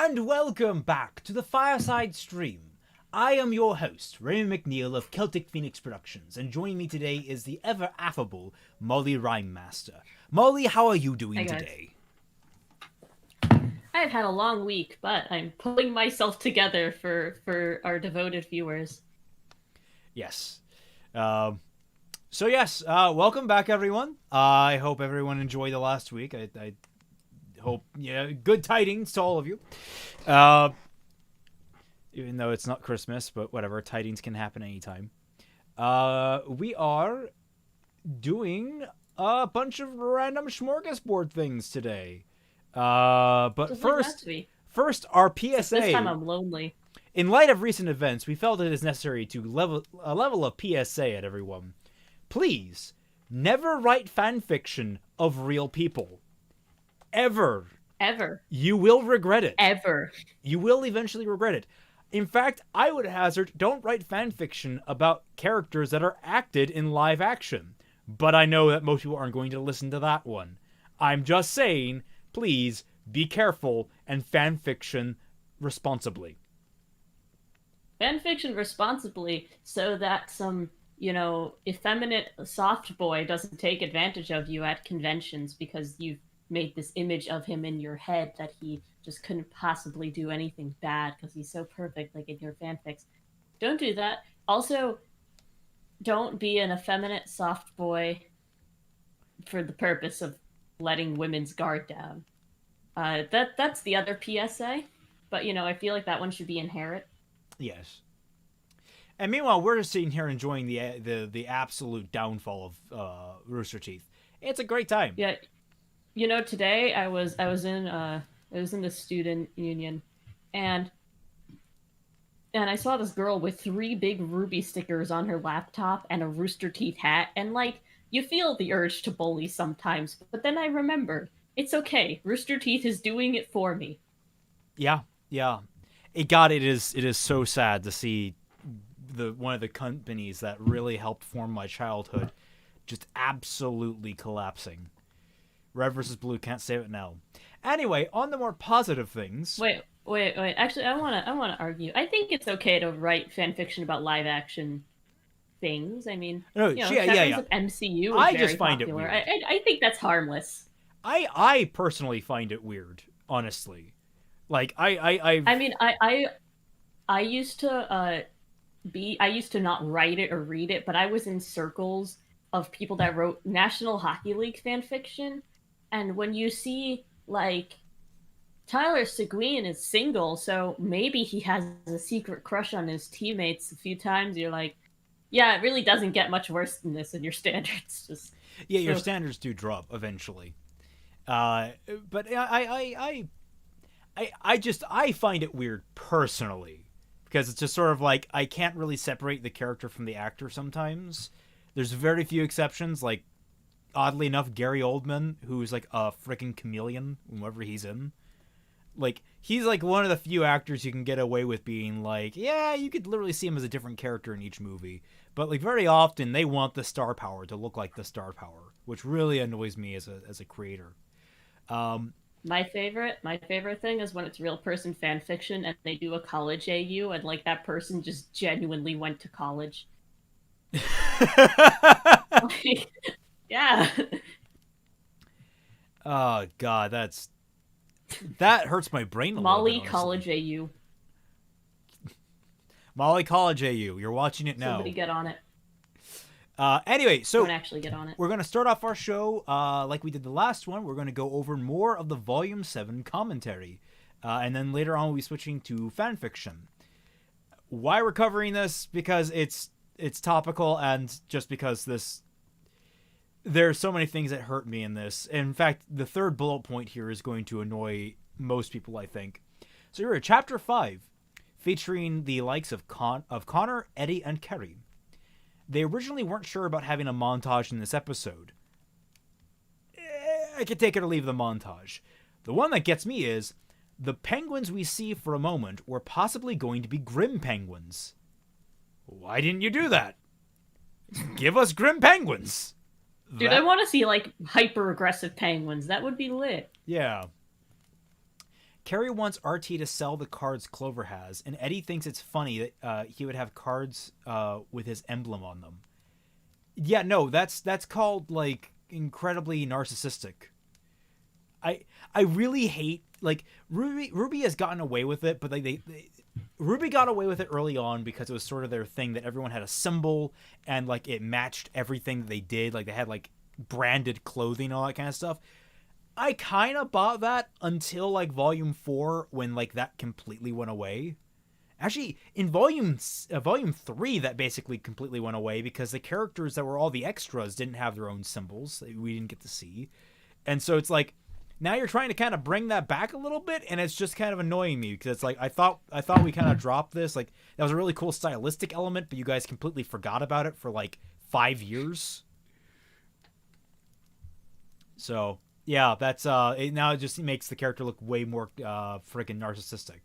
And welcome back to the Fireside stream. I am your host, Raymond McNeil of Celtic Phoenix Productions, and joining me today is the ever affable Mollie Rhymemaster. Mollie, how are you doing today? I've had a long week, but I'm pulling myself together for our devoted viewers. Yes. Welcome back, everyone. I hope everyone enjoyed the last week. I hope, good tidings to all of you. Even though it's not Christmas, but whatever, tidings can happen anytime. We are doing a bunch of random smorgasbord things today. But Just first, like first our PSA. Except this time I'm lonely. In light of recent events, we felt it is necessary to level of PSA at everyone. Please, never write fanfiction of real people. Ever. You will regret it. Ever. You will eventually regret it. In fact, I would hazard, don't write fanfiction about characters that are acted in live action. But I know that most people aren't going to listen to that one. I'm just saying, please be careful and fanfiction responsibly. Fanfiction responsibly so that some, effeminate soft boy doesn't take advantage of you at conventions because you've made this image of him in your head that he just couldn't possibly do anything bad because he's so perfect, like in your fanfics. Don't do that. Also, don't be an effeminate soft boy for the purpose of letting women's guard down. That's the other PSA, but I feel like that one should be inherent. Yes. And meanwhile, we're just sitting here enjoying the absolute downfall of Rooster Teeth. It's a great time. Yeah, today I was in the student union, and I saw this girl with 3 big ruby stickers on her laptop and a Rooster Teeth hat, and you feel the urge to bully sometimes, but then I remembered it's okay. Rooster Teeth is doing it for me. Yeah. It is so sad to see one of the companies that really helped form my childhood just absolutely collapsing. Red versus Blue, can't save it now. Anyway, on the more positive things. Wait. Actually, I wanna argue. I think it's okay to write fan fiction about live action things. I mean, yeah. MCU. I just find it weird. I think that's harmless. I personally find it weird, honestly. Like I used to I used to not write it or read it, but I was in circles of people that wrote National Hockey League fan fiction, and when you see Tyler Seguin is single, so maybe he has a secret crush on his teammates a few times, you're like, yeah, it really doesn't get much worse than this, and your standards just your standards do drop eventually. But I find it weird personally because it's just sort of like I can't really separate the character from the actor sometimes. There's very few exceptions, like oddly enough, Gary Oldman, who's like a freaking chameleon whenever he's in. Like, he's like one of the few actors you can get away with being like, yeah, you could literally see him as a different character in each movie. But like very often they want the star power to look like the star power, which really annoys me as a creator. My favorite thing is when it's real person fan fiction and they do a college AU and that person just genuinely went to college. Yeah. Oh God, that hurts my brain a Mollie little bit, College AU. Mollie College AU. You're watching it now. Somebody get on it. Anyway, so don't actually get on it. We're going to start off our show like we did the last one. We're going to go over more of the Volume 7 commentary. And then later on we'll be switching to fanfiction. Why we're covering this? Because it's topical and just because there's so many things that hurt me in this. In fact, the third bullet point here is going to annoy most people, I think. So here, Chapter 5, featuring the likes of Connor, Eddie, and Kerry. They originally weren't sure about having a montage in this episode. I could take it or leave the montage. The one that gets me is, the penguins we see for a moment were possibly going to be Grim penguins. Why didn't you do that? Give us Grim penguins! Dude, I want to see hyper aggressive penguins. That would be lit. Yeah. Carrie wants RT to sell the cards Clover has, and Eddie thinks it's funny that he would have cards with his emblem on them. Yeah, no, that's called like incredibly narcissistic. I really hate, like, Ruby has gotten away with it, but Ruby got away with it early on because it was sort of their thing that everyone had a symbol and like it matched everything that they did. Like they had like branded clothing, all that kind of stuff. I kind of bought that until like volume 4 when like that completely went away. Actually, in volume 3, that basically completely went away because the characters that were all the extras didn't have their own symbols that we didn't get to see. And so it's like, now you're trying to kind of bring that back a little bit, and it's just kind of annoying me because it's like I thought we kind of dropped this. Like that was a really cool stylistic element, but you guys completely forgot about it for like 5 years. So yeah, that's now it just makes the character look way more freaking narcissistic.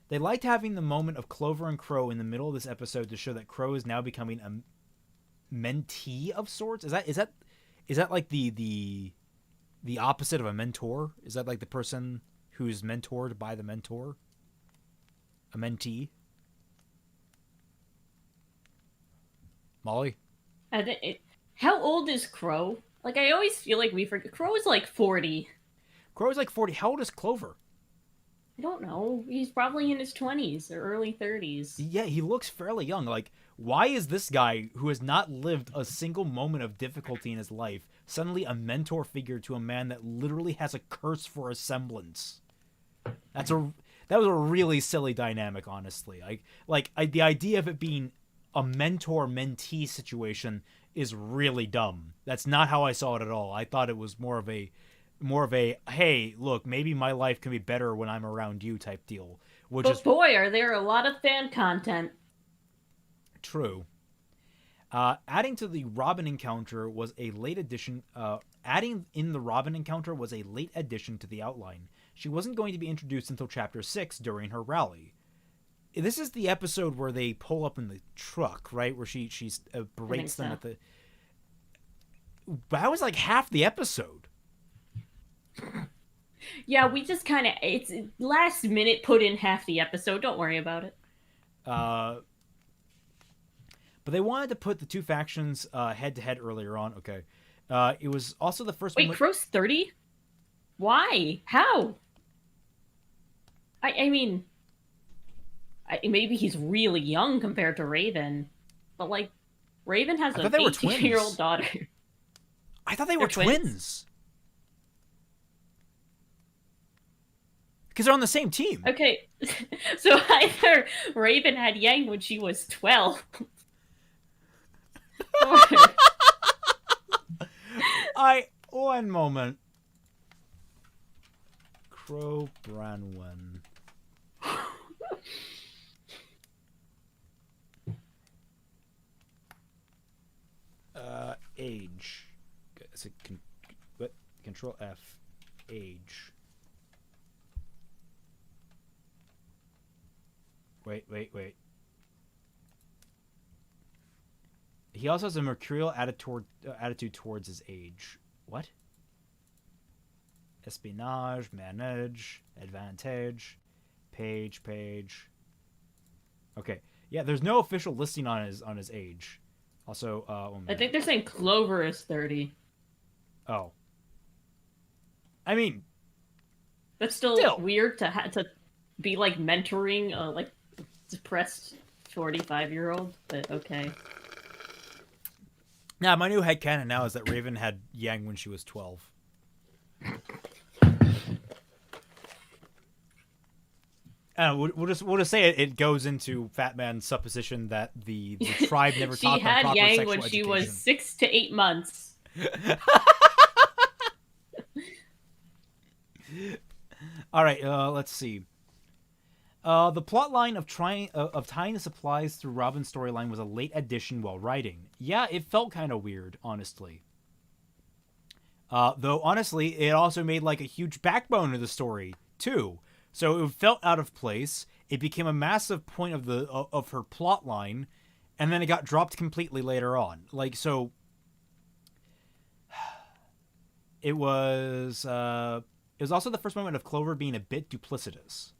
They liked having the moment of Clover and Crow in the middle of this episode to show that Crow is now becoming a mentee of sorts. Is that like the opposite of a mentor? Is that like the person who's mentored by the mentor? A mentee? Molly? How old is Crow? Like, I always feel like we forget. Crow is like 40. Crow is like 40. How old is Clover? I don't know. He's probably in his 20s or early 30s. Yeah, he looks fairly young. Like, why is this guy who has not lived a single moment of difficulty in his life suddenly a mentor figure to a man that literally has a curse for a semblance? That was a really silly dynamic, honestly. The idea of it being a mentor-mentee situation is really dumb. That's not how I saw it at all. I thought it was more of a hey, look, maybe my life can be better when I'm around you type deal. But boy, are there a lot of fan content. True. Adding to the Robin encounter was a late addition. Adding in the Robin encounter was a late addition to the outline. She wasn't going to be introduced until chapter 6 during her rally. This is the episode where they pull up in the truck, right? Where she berates them at the. That was like half the episode. Yeah, we just kind of, it's last minute put in half the episode. Don't worry about it. But they wanted to put the two factions head to head earlier on. Okay. It was also the first. Wait, Crow's 30? Why? How? I mean, maybe he's really young compared to Raven, but like, Raven has an 18-year-old daughter. I thought they were twins. Because they're on the same team. Okay, so either Raven had Yang when she was 12. One moment. Crow Branwen. Age. Is it what? Control F. Age. Wait. He also has a mercurial attitude towards his age. What? Espionage, manage, advantage, page. Okay. Yeah, there's no official listing on his age. Also, I think they're saying Clover is 30. Oh. I mean, that's still weird to be like mentoring a like depressed 45-year-old, but okay. Yeah, my new headcanon now is that Raven had Yang when she was 12. We'll just say it goes into Fat Man's supposition that the tribe never taught them proper sexual education. She had Yang when she was 6 to 8 months. All right, let's see. The plotline of tying the supplies through Robin's storyline was a late addition while writing. Yeah, it felt kind of weird, honestly. Though, honestly, it also made like a huge backbone of the story, too. So it felt out of place. It became a massive point of her plotline, and then it got dropped completely later on. Like, so... It was It was also the first moment of Clover being a bit duplicitous.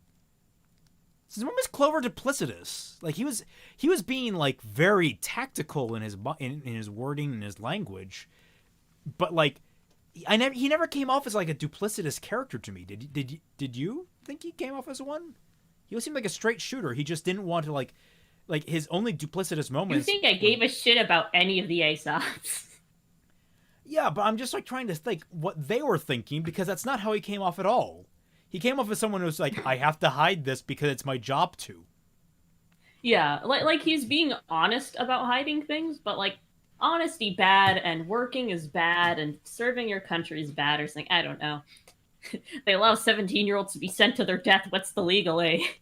Since when was Clover duplicitous? Like he was being like very tactical in his wording and his language, but like he never came off as like a duplicitous character to me. Did you think he came off as one? He seemed like a straight shooter. He just didn't want to like his only duplicitous moments. You think I gave a shit about any of the Aesops? Yeah, but I'm just like trying to think what they were thinking, because that's not how he came off at all. He came off as someone who's like, I have to hide this because it's my job to. Yeah, like he's being honest about hiding things, but like honesty bad and working is bad and serving your country is bad or something. I don't know. They allow 17-year-olds to be sent to their death. What's the legal age?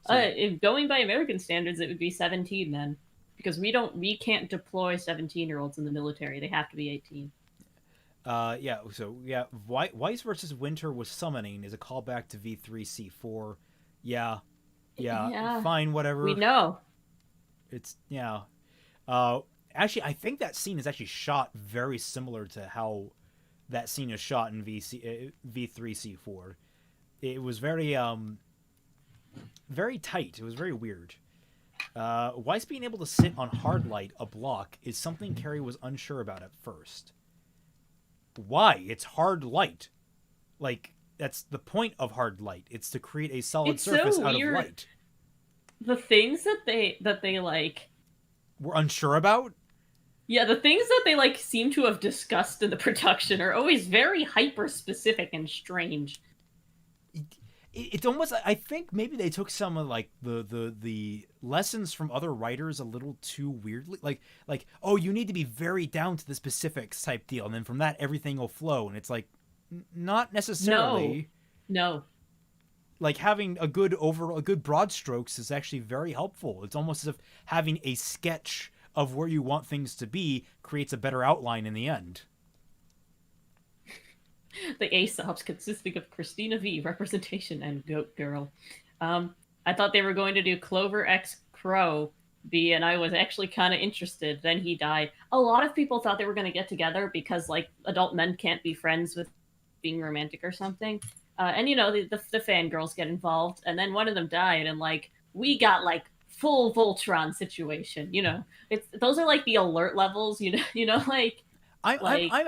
So, if going by American standards, it would be 17 then, because we can't deploy 17-year-olds in the military. They have to be 18. Yeah. So yeah, Weiss versus Winter was summoning is a callback to V3C4. Yeah. Fine, whatever. We know. It's yeah. Actually, I think that scene is actually shot very similar to how that scene is shot in V3C4. It was very very tight. It was very weird. Weiss being able to sit on hard light, a block, is something Carrie was unsure about at first. Why? It's hard light. Like, that's the point of hard light. It's to create a solid surface out of light. The things that they like were unsure about? Yeah, the things that they like seem to have discussed in the production are always very hyper specific and strange. It's almost, I think maybe they took some of like the lessons from other writers a little too weirdly, like oh, you need to be very down to the specifics type deal, and then from that everything will flow, and it's like not necessarily. No. Like having a good broad strokes is actually very helpful. It's almost as if having a sketch of where you want things to be creates a better outline in the end. The Aesops consisting of Christina V, representation, and Goat Girl. I thought they were going to do Clover X Crow B, and I was actually kind of interested. Then he died. A lot of people thought they were going to get together because, like, adult men can't be friends with being romantic or something. And, you know, the fangirls get involved, and then one of them died, and, like, we got, like, full Voltron situation, you know? Those are, like, the alert levels, you know, like... I'm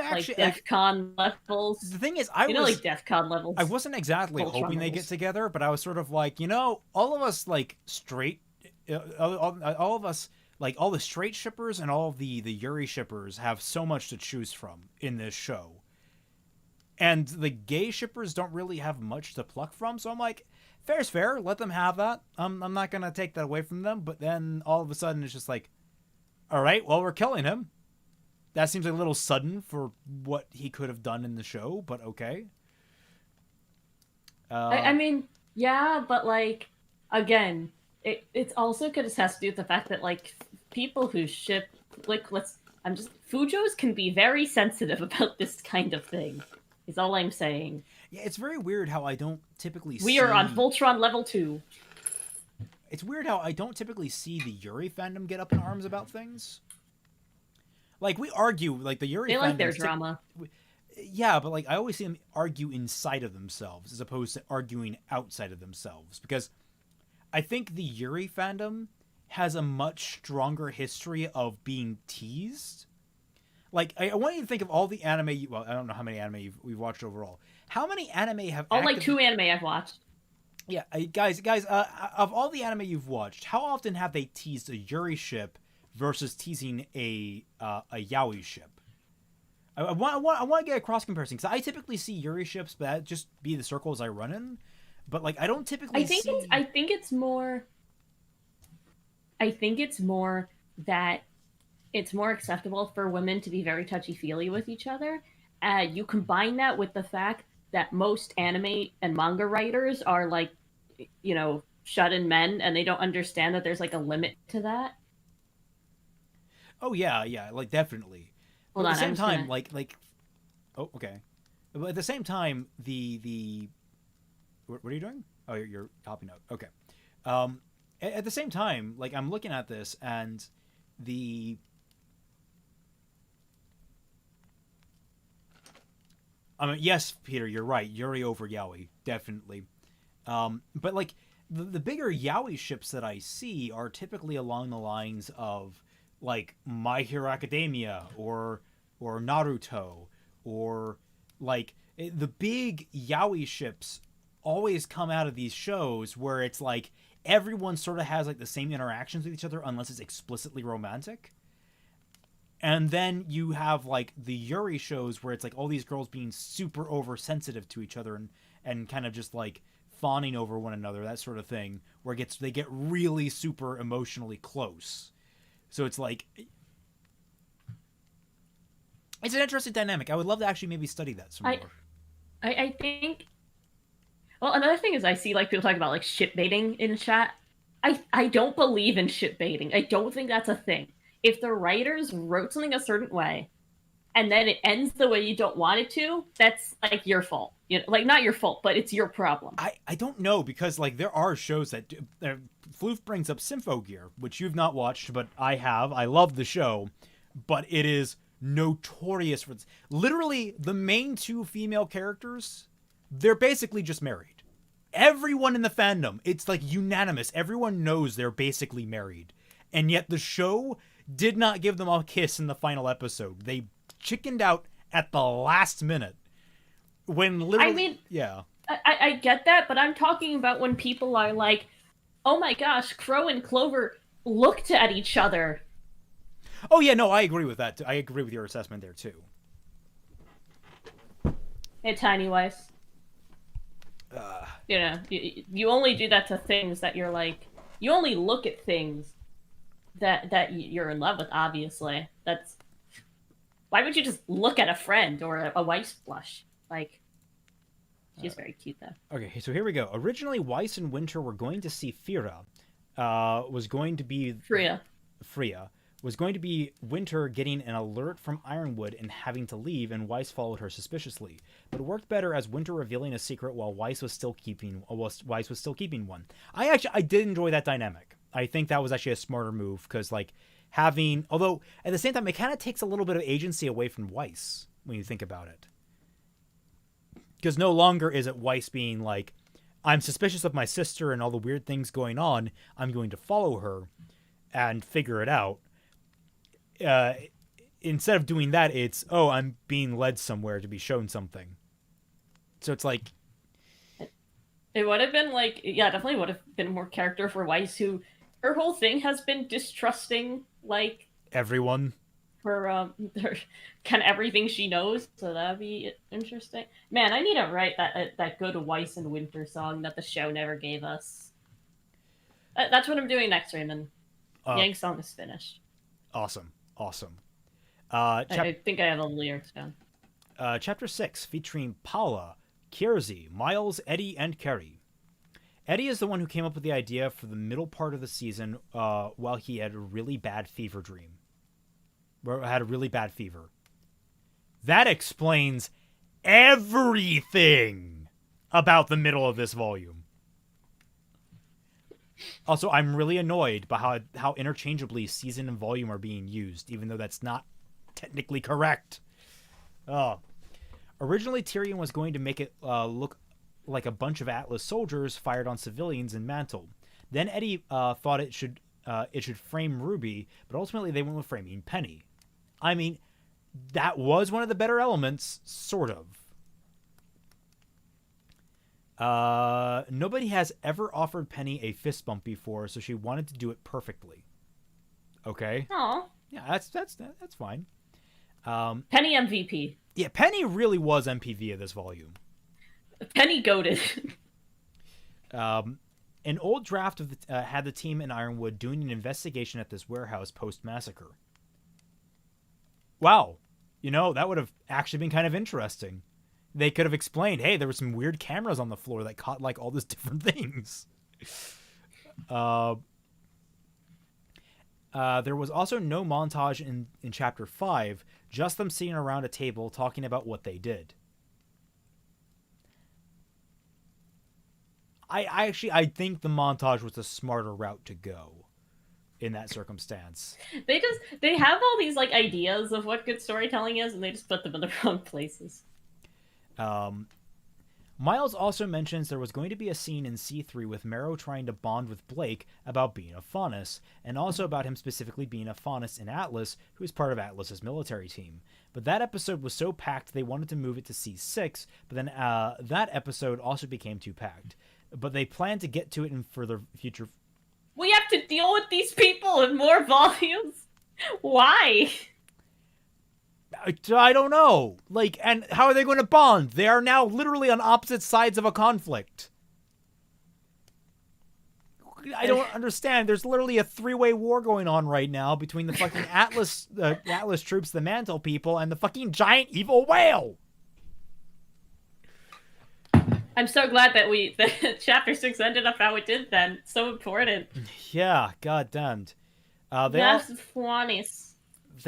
actually like DEFCON levels. The thing is, like DEFCON levels. I wasn't exactly Voltron hoping they get together, but I was sort of like, you know, all of us like straight, all of us like all the straight shippers and all of the Yuri shippers have so much to choose from in this show, and the gay shippers don't really have much to pluck from. So I'm like, fair's fair, let them have that. I'm not gonna take that away from them. But then all of a sudden it's just like, all right, well, we're killing him. That seems a little sudden for what he could have done in the show, but okay. I mean, yeah, but like, again, it's also because it has to do with the fact that like people who ship Fujos can be very sensitive about this kind of thing. Is all I'm saying. Yeah, it's very weird how I don't typically We are on Voltron level 2. It's weird how I don't typically see the Yuri fandom get up in arms about things. Like, we argue, like, the Yuri fandom... They like their drama. Yeah, but, like, I always see them argue inside of themselves as opposed to arguing outside of themselves. Because I think the Yuri fandom has a much stronger history of being teased. Like, I want you to think of all the anime... Well, I don't know how many anime we've watched overall. How many anime have... Like 2 anime I've watched. Yeah, guys, of all the anime you've watched, how often have they teased a Yuri ship versus teasing a yaoi ship? I want to get a cross comparison because I typically see Yuri ships, but that just be the circles I run in. But like, I don't typically. I think it's more that it's more acceptable for women to be very touchy-feely with each other. You combine that with the fact that most anime and manga writers are like, you know, shut-in men, and they don't understand that there's like a limit to that. Oh yeah, like definitely. But at the same time, like, oh okay. But at the same time, the what are you doing? Oh, you're copying out. Okay. At the same time, like I'm looking at this and the I mean, yes, Peter, you're right. Yuri over Yaoi, definitely. But like the bigger yaoi ships that I see are typically along the lines of like My Hero Academia or Naruto or like the big yaoi ships always come out of these shows where it's like everyone sort of has like the same interactions with each other unless it's explicitly romantic. And then you have like the Yuri shows where it's like all these girls being super oversensitive to each other and kind of just like fawning over one another, that sort of thing, where they get really super emotionally close. So it's like it's an interesting dynamic. I would love to actually maybe study that some I more. I think. Well, another thing is I see like people talking about like ship baiting in chat. I don't believe in ship baiting. I don't think that's a thing. If the writers wrote something a certain way and then it ends the way you don't want it to, that's like your fault. You know, like not your fault, but it's your problem. I don't know because like there are shows that Floof brings up Symphogear, which you've not watched, but I have. I love the show, but it is notorious for literally the main two female characters. They're basically just married. Everyone in the fandom, it's like unanimous. Everyone knows they're basically married, and yet the show did not give them a kiss in the final episode. They chickened out at the last minute when literally. I mean, yeah. I get that, but I'm talking about when people are like, "Oh my gosh, Crow and Clover looked at each other." Oh yeah, no, I agree with that. I agree with your assessment there too. Hey, Tiny Weiss. You know, you only do that to things that you're like. You only look at things that you're in love with. Obviously, that's why would you just look at a friend or a wife's blush? Like, she's very cute though. Okay, so here we go. Originally, Weiss and Winter were going to see Fira. Was going to be Freya was going to be Winter getting an alert from Ironwood and having to leave, and Weiss followed her suspiciously. But it worked better as Winter revealing a secret while Weiss was still keeping one. I did enjoy that dynamic. I think that was actually a smarter move because like having, although at the same time it kind of takes a little bit of agency away from Weiss when you think about it, because no longer is it Weiss being like, I'm suspicious of my sister and all the weird things going on. I'm going to follow her and figure it out. Instead of doing that, it's, oh, I'm being led somewhere to be shown something. So it's like, it would have been like, yeah, definitely would have been more character for Weiss, who her whole thing has been distrusting like everyone. Her kind of everything she knows. So that'd be interesting. Man, I need to write that good Weiss and Winter song that the show never gave us. That's what I'm doing next, Raymond. Yang's song is finished. Awesome. I think I have the lyrics down. Chapter 6, featuring Paula, Kierzy, Miles, Eddie, and Kerry. Eddie is the one who came up with the idea for the middle part of the season while he had a really bad fever dream. Had a really bad fever. That explains everything about the middle of this volume. Also, I'm really annoyed by how interchangeably season and volume are being used, even though that's not technically correct. Originally, Tyrion was going to make it look like a bunch of Atlas soldiers fired on civilians in Mantle. Then Eddie thought it should frame Ruby, but ultimately they went with framing Penny. I mean, that was one of the better elements, sort of. Nobody has ever offered Penny a fist bump before, so she wanted to do it perfectly. Okay. Oh. Yeah, that's fine. Penny MVP. Yeah, Penny really was MPV of this volume. Penny goated. An old draft of had the team in Ironwood doing an investigation at this warehouse post-massacre. Wow. That would have actually been kind of interesting. They could have explained, hey, there were some weird cameras on the floor that caught like all these different things. There was also no montage in chapter 5, just them sitting around a table talking about what they did. I think the montage was the smarter route to go in that circumstance. They have all these like ideas of what good storytelling is, and they just put them in the wrong places. Miles also mentions there was going to be a scene in C3 with Marrow trying to bond with Blake about being a Faunus, and also about him specifically being a Faunus in Atlas, who is part of Atlas's military team. But that episode was so packed they wanted to move it to C6, but then that episode also became too packed. But they plan to get to it in further future. We have to deal with these people in more volumes? Why? I don't know. Like, and how are they going to bond? They are now literally on opposite sides of a conflict. I don't understand. There's literally a three-way war going on right now between the fucking Atlas troops, the Mantle people, and the fucking giant evil whale. I'm so glad that Chapter 6 ended up how it did then. It's so important. Yeah, goddamned. They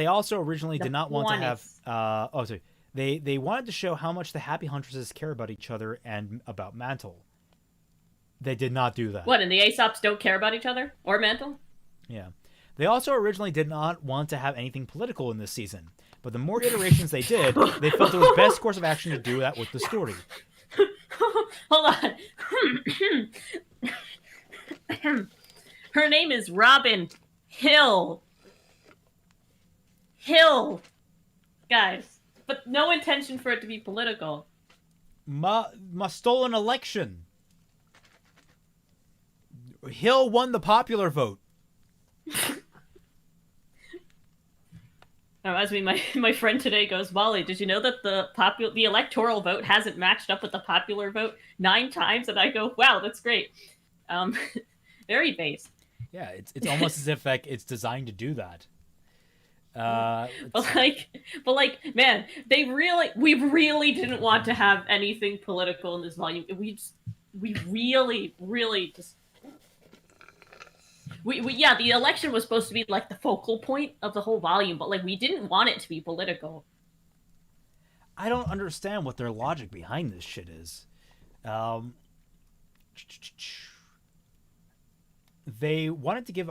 also originally did not want to have... They wanted to show how much the Happy Huntresses care about each other and about Mantle. They did not do that. What, and the Aesops don't care about each other? Or Mantle? Yeah. They also originally did not want to have anything political in this season. But the more iterations they did, they felt it was best course of action to do that with the story. Hold on. Her name is Robin Hill. Guys. But no intention for it to be political. Ma stolen election. Hill won the popular vote. As my friend today goes, Mollie, did you know that the electoral vote hasn't matched up with the popular vote 9 times? And I go, wow, that's great. Very base. Yeah, it's almost as if like it's designed to do that. But man, we really didn't want to have anything political in this volume. We really just. Yeah, the election was supposed to be like the focal point of the whole volume, but like we didn't want it to be political. I don't understand what their logic behind this shit is. They wanted to give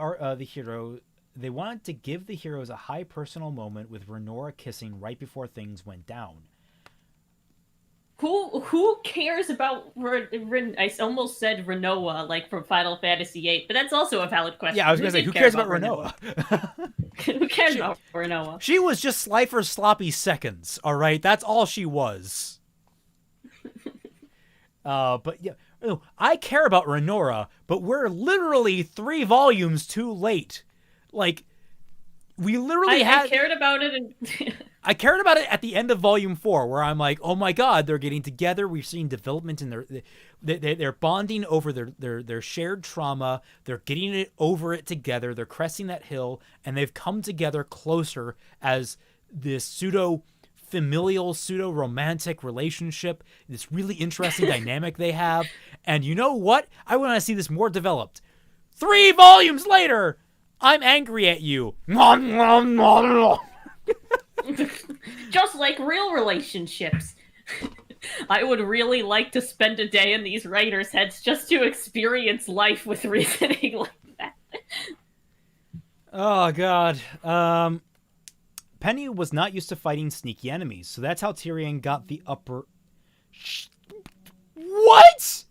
They wanted to give the heroes a high personal moment with Renora kissing right before things went down. Who cares about I almost said Renoa, like from Final Fantasy VIII, but that's also a valid question. Yeah, I was going to say, who cares about Renoa? Who cares about Renoa? She was just Slifer's sloppy seconds, all right? That's all she was. But yeah, I care about Renora, but we're literally 3 volumes too late. Like, we literally I cared about it and... I cared about it at the end of Volume 4, where I'm like, oh my god, they're getting together. We've seen development in they're bonding over their shared trauma. They're getting it over it together. They're cresting that hill, and they've come together closer as this pseudo-familial, pseudo-romantic relationship, this really interesting dynamic they have. And you know what? I want to see this more developed. 3 volumes later, I'm angry at you. Just like real relationships. I would really like to spend a day in these writers' heads just to experience life with reasoning like that. Oh, God. Penny was not used to fighting sneaky enemies, so that's how Tyrion got the upper... What?!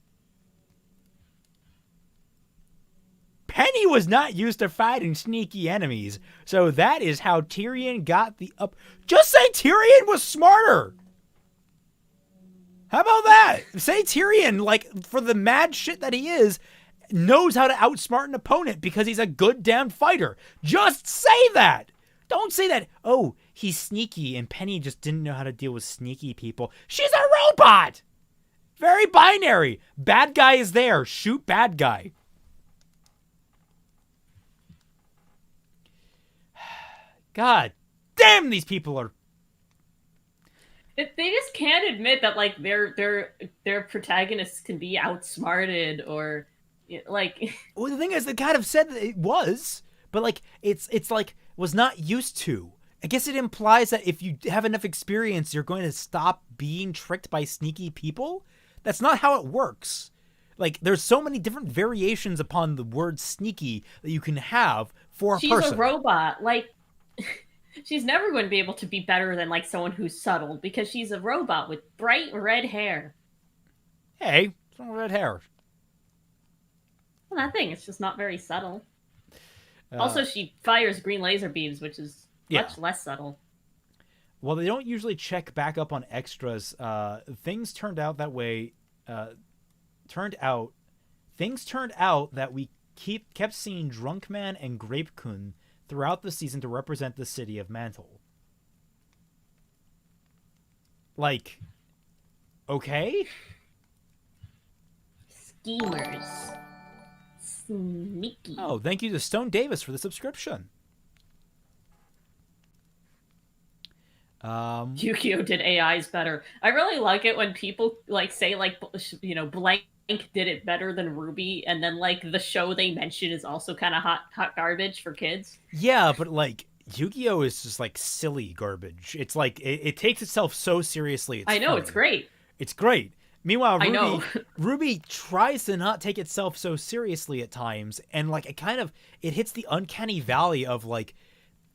Penny was not used to fighting sneaky enemies, so that is how Tyrion got the up. Just say Tyrion was smarter! How about that? Say Tyrion, like, for the mad shit that he is, knows how to outsmart an opponent because he's a good damn fighter. Just say that! Don't say that, oh, he's sneaky and Penny just didn't know how to deal with sneaky people. She's a robot! Very binary. Bad guy is there. Shoot bad guy. God damn, these people are... They just can't admit that, like, their protagonists can be outsmarted or, like... Well, the thing is, they kind of said that it was, but, like, it's like, was not used to. I guess it implies that if you have enough experience, you're going to stop being tricked by sneaky people. That's not how it works. Like, there's so many different variations upon the word sneaky that you can have for a person. She's a robot. Like, She's never going to be able to be better than like someone who's subtle because she's a robot with bright red hair. Hey, some red hair. Well, that thing is just not very subtle. Uh, Also, she fires green laser beams, which is Yeah. much less subtle. Well, they don't usually check back up on extras. Things turned out that way. Things turned out that we kept seeing Drunkman and Grapekun throughout the season to represent the city of Mantle. Like, okay? Schemers. Sneaky. Oh, thank you to Stone Davis for the subscription. Yu-Gi-Oh did AIs better. I really like it when people like say like blank did it better than Ruby, and then like the show they mention is also kind of hot garbage for kids. Yeah, but like Yu-Gi-Oh is just like silly garbage. It's like it takes itself so seriously. It's I know, funny. it's great. It's great. Meanwhile, I know. Ruby tries to not take itself so seriously at times, and like it hits the uncanny valley of like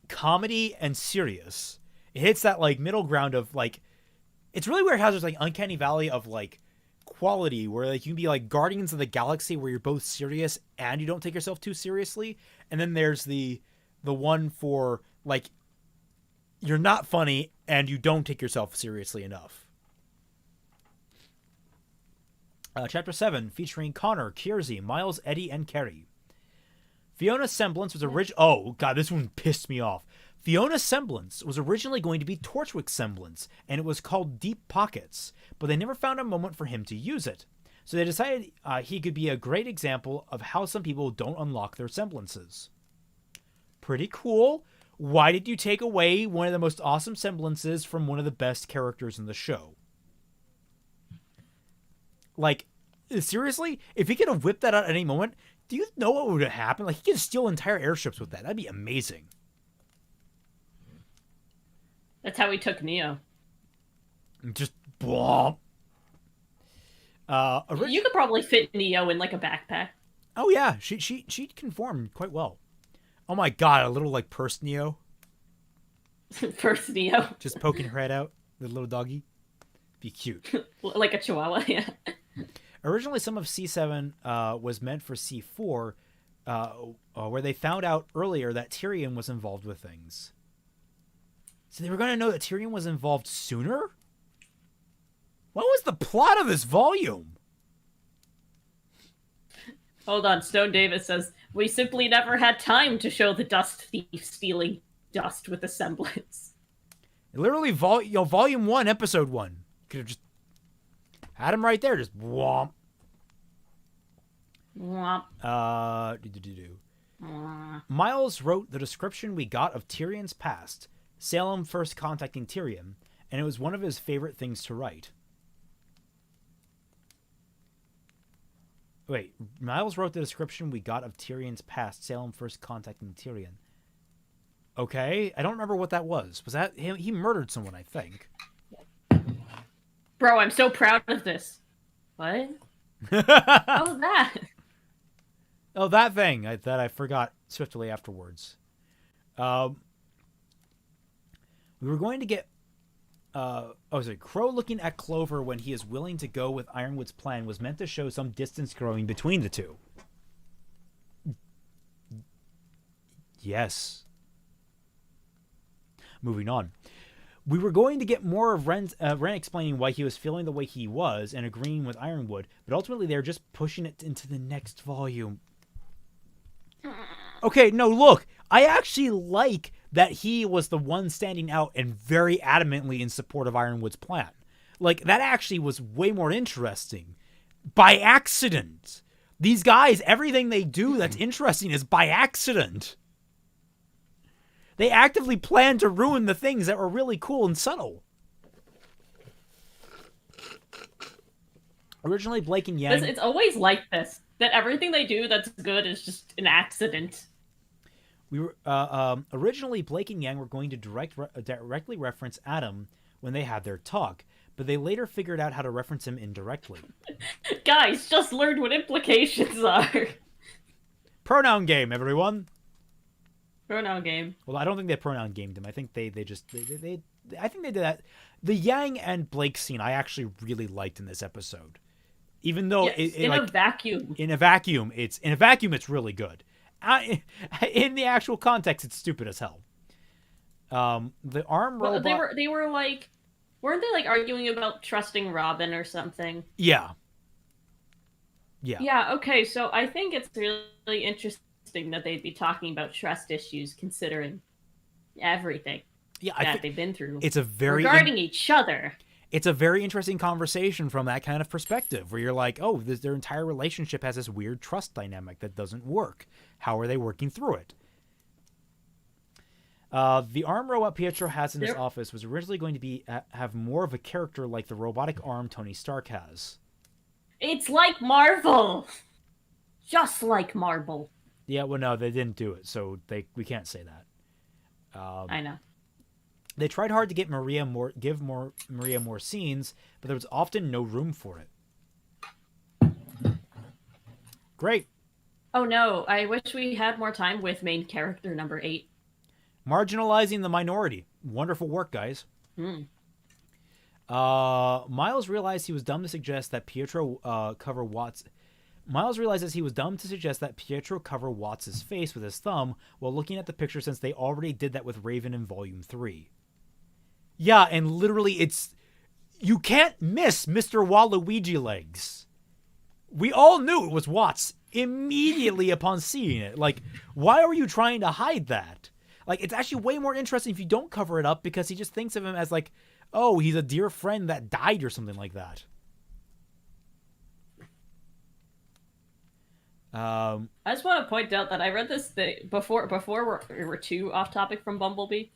comedy and serious. It hits that like middle ground of like, it's really weird how there's like uncanny valley of like quality where like you can be like Guardians of the Galaxy where you're both serious and you don't take yourself too seriously, and then there's the one for like you're not funny and you don't take yourself seriously enough. Chapter 7, featuring Connor, Kiersey, Miles, Eddie, and Kerry. Fiona's Semblance was oh god, this one pissed me off. Fiona's Semblance was originally going to be Torchwick's Semblance, and it was called Deep Pockets, but they never found a moment for him to use it. So they decided he could be a great example of how some people don't unlock their semblances. Pretty cool. Why did you take away one of the most awesome semblances from one of the best characters in the show? Like, seriously? If he could have whipped that out at any moment, do you know what would have happened? Like, he could steal entire airships with that. That'd be amazing. That's how he took Neo. Just blomp. You could probably fit Neo in like a backpack. Oh yeah, she conformed quite well. Oh my god, a little like purse Neo, First Neo. just poking her head out, the little doggy. Be cute. Like a chihuahua, yeah. Originally, some of C7 was meant for C4, where they found out earlier that Tyrion was involved with things. So they were going to know that Tyrion was involved sooner? What was the plot of this volume? Hold on, Stone Davis says, we simply never had time to show the dust thief stealing dust with a semblance. Literally, volume 1, episode 1. Could have just had him right there, just womp. Womp. Miles wrote the description we got of Tyrion's past, Salem first contacting Tyrion, and it was one of his favorite things to write. Wait, Miles wrote the description we got of Tyrion's past, Salem first contacting Tyrion. Okay, I don't remember what that was. Was that him? He murdered someone, I think. Bro, I'm so proud of this. What? How was that? Oh, that thing that I forgot swiftly afterwards. We were going to get... Crow looking at Clover when he is willing to go with Ironwood's plan was meant to show some distance growing between the two. Yes. Moving on. We were going to get more of Ren explaining why he was feeling the way he was and agreeing with Ironwood, but ultimately they're just pushing it into the next volume. Okay, no, look. I actually like that he was the one standing out and very adamantly in support of Ironwood's plan. Like, that actually was way more interesting. By accident. These guys, everything they do that's interesting is by accident. They actively plan to ruin the things that were really cool and subtle. Originally, Blake and Yang... It's always like this. That everything they do that's good is just an accident. We were originally Blake and Yang were going to directly reference Adam when they had their talk, but they later figured out how to reference him indirectly. Guys, just learned what implications are. Pronoun game, everyone. Pronoun game. Well, I don't think they pronoun gamed him. I think they just I think they did that. The Yang and Blake scene I actually really liked in this episode, even though Yes, in a vacuum. In a vacuum, it's really good. In the actual context, it's stupid as hell. The arm robot. They were like, weren't they like arguing about trusting Robin or something? Yeah. Yeah. Okay. So I think it's really interesting that they'd be talking about trust issues, considering everything that they've been through. It's a very regarding each other. It's a very interesting conversation from that kind of perspective, where you're like, oh, their entire relationship has this weird trust dynamic that doesn't work. How are they working through it? The arm robot Pietro has in his office was originally going to have more of a character like the robotic arm Tony Stark has. It's like Marvel, just like Marvel. Yeah, well, no, they didn't do it, so we can't say that. I know. They tried hard to give Maria more scenes, but there was often no room for it. Great. Oh no, I wish we had more time with main character number 8. Marginalizing the minority. Wonderful work, guys. Miles realized he was dumb to suggest that Pietro cover Watts. Miles realizes he was dumb to suggest that Pietro cover Watts' face with his thumb while looking at the picture, since they already did that with Raven in Volume 3. Yeah, and literally you can't miss Mr. Waluigi legs. We all knew it was Watts immediately upon seeing it. Like, why are you trying to hide that? Like, it's actually way more interesting if you don't cover it up, because he just thinks of him as like, oh, he's a dear friend that died or something like that. I just want to point out that I read this thing before we're too off topic from Bumblebee.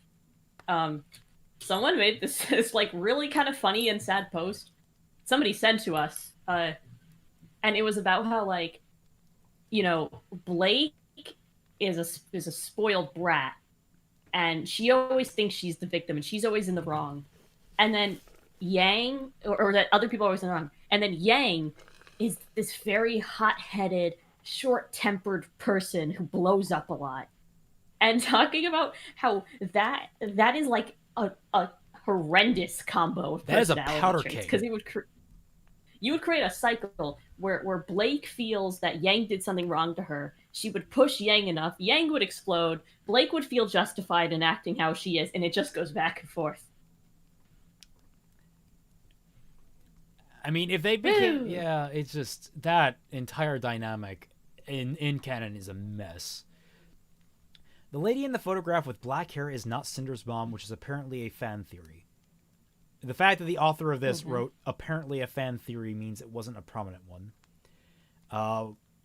Someone made this like really kind of funny and sad post. Somebody sent to us, and it was about how, like, you know, Blake is a spoiled brat, and she always thinks she's the victim, and she's always in the wrong. And then Yang, or that other people are always in the wrong. And then Yang is this very hot-headed, short-tempered person who blows up a lot. And talking about how that is like a horrendous combo of personality that is a powder traits, keg. because you would create a cycle where Blake feels that Yang did something wrong to her. She would push Yang enough, Yang would explode, Blake would feel justified in acting how she is, and it just goes back and forth. I mean, if they became... Yeah, it's just... That entire dynamic in canon is a mess. The lady in the photograph with black hair is not Cinder's mom, which is apparently a fan theory. The fact that the author of this wrote apparently a fan theory means it wasn't a prominent one.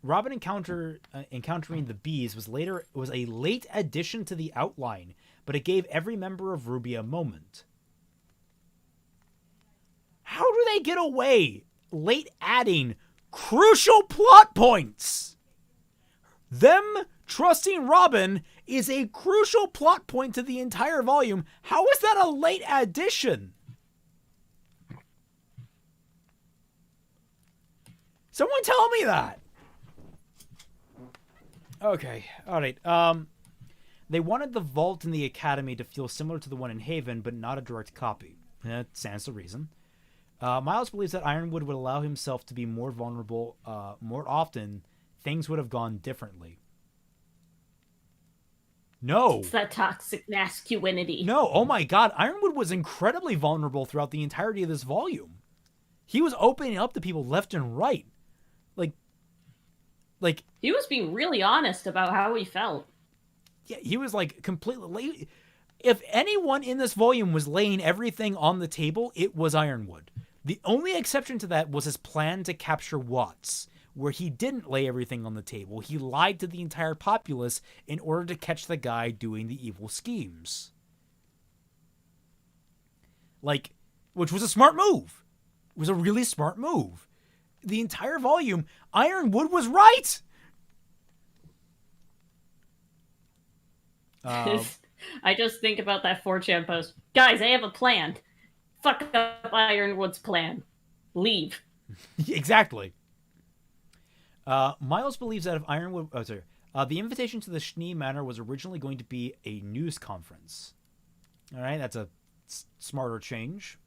Robin encountering the bees was a late addition to the outline, but it gave every member of RWBY a moment. How do they get away late adding crucial plot points? Them trusting Robin is a crucial plot point to the entire volume. How is that a late addition? Someone tell me that. Okay, alright. They wanted the vault in the Academy to feel similar to the one in Haven, but not a direct copy. That stands to reason. Miles believes that Ironwood would allow himself to be more vulnerable more often. Things would have gone differently. No. It's that toxic masculinity. No, oh my god. Ironwood was incredibly vulnerable throughout the entirety of this volume. He was opening up to people left and right. Like he was being really honest about how he felt. Yeah, he was like completely... If anyone in this volume was laying everything on the table, it was Ironwood. The only exception to that was his plan to capture Watts, where he didn't lay everything on the table. He lied to the entire populace in order to catch the guy doing the evil schemes. Like, which was a smart move. It was a really smart move. The entire volume, Ironwood was right! I just think about that 4chan post. Guys, I have a plan. Fuck up Ironwood's plan. Leave. Exactly. Miles believes that if The invitation to the Schnee Manor was originally going to be a news conference. All right, that's a smarter change.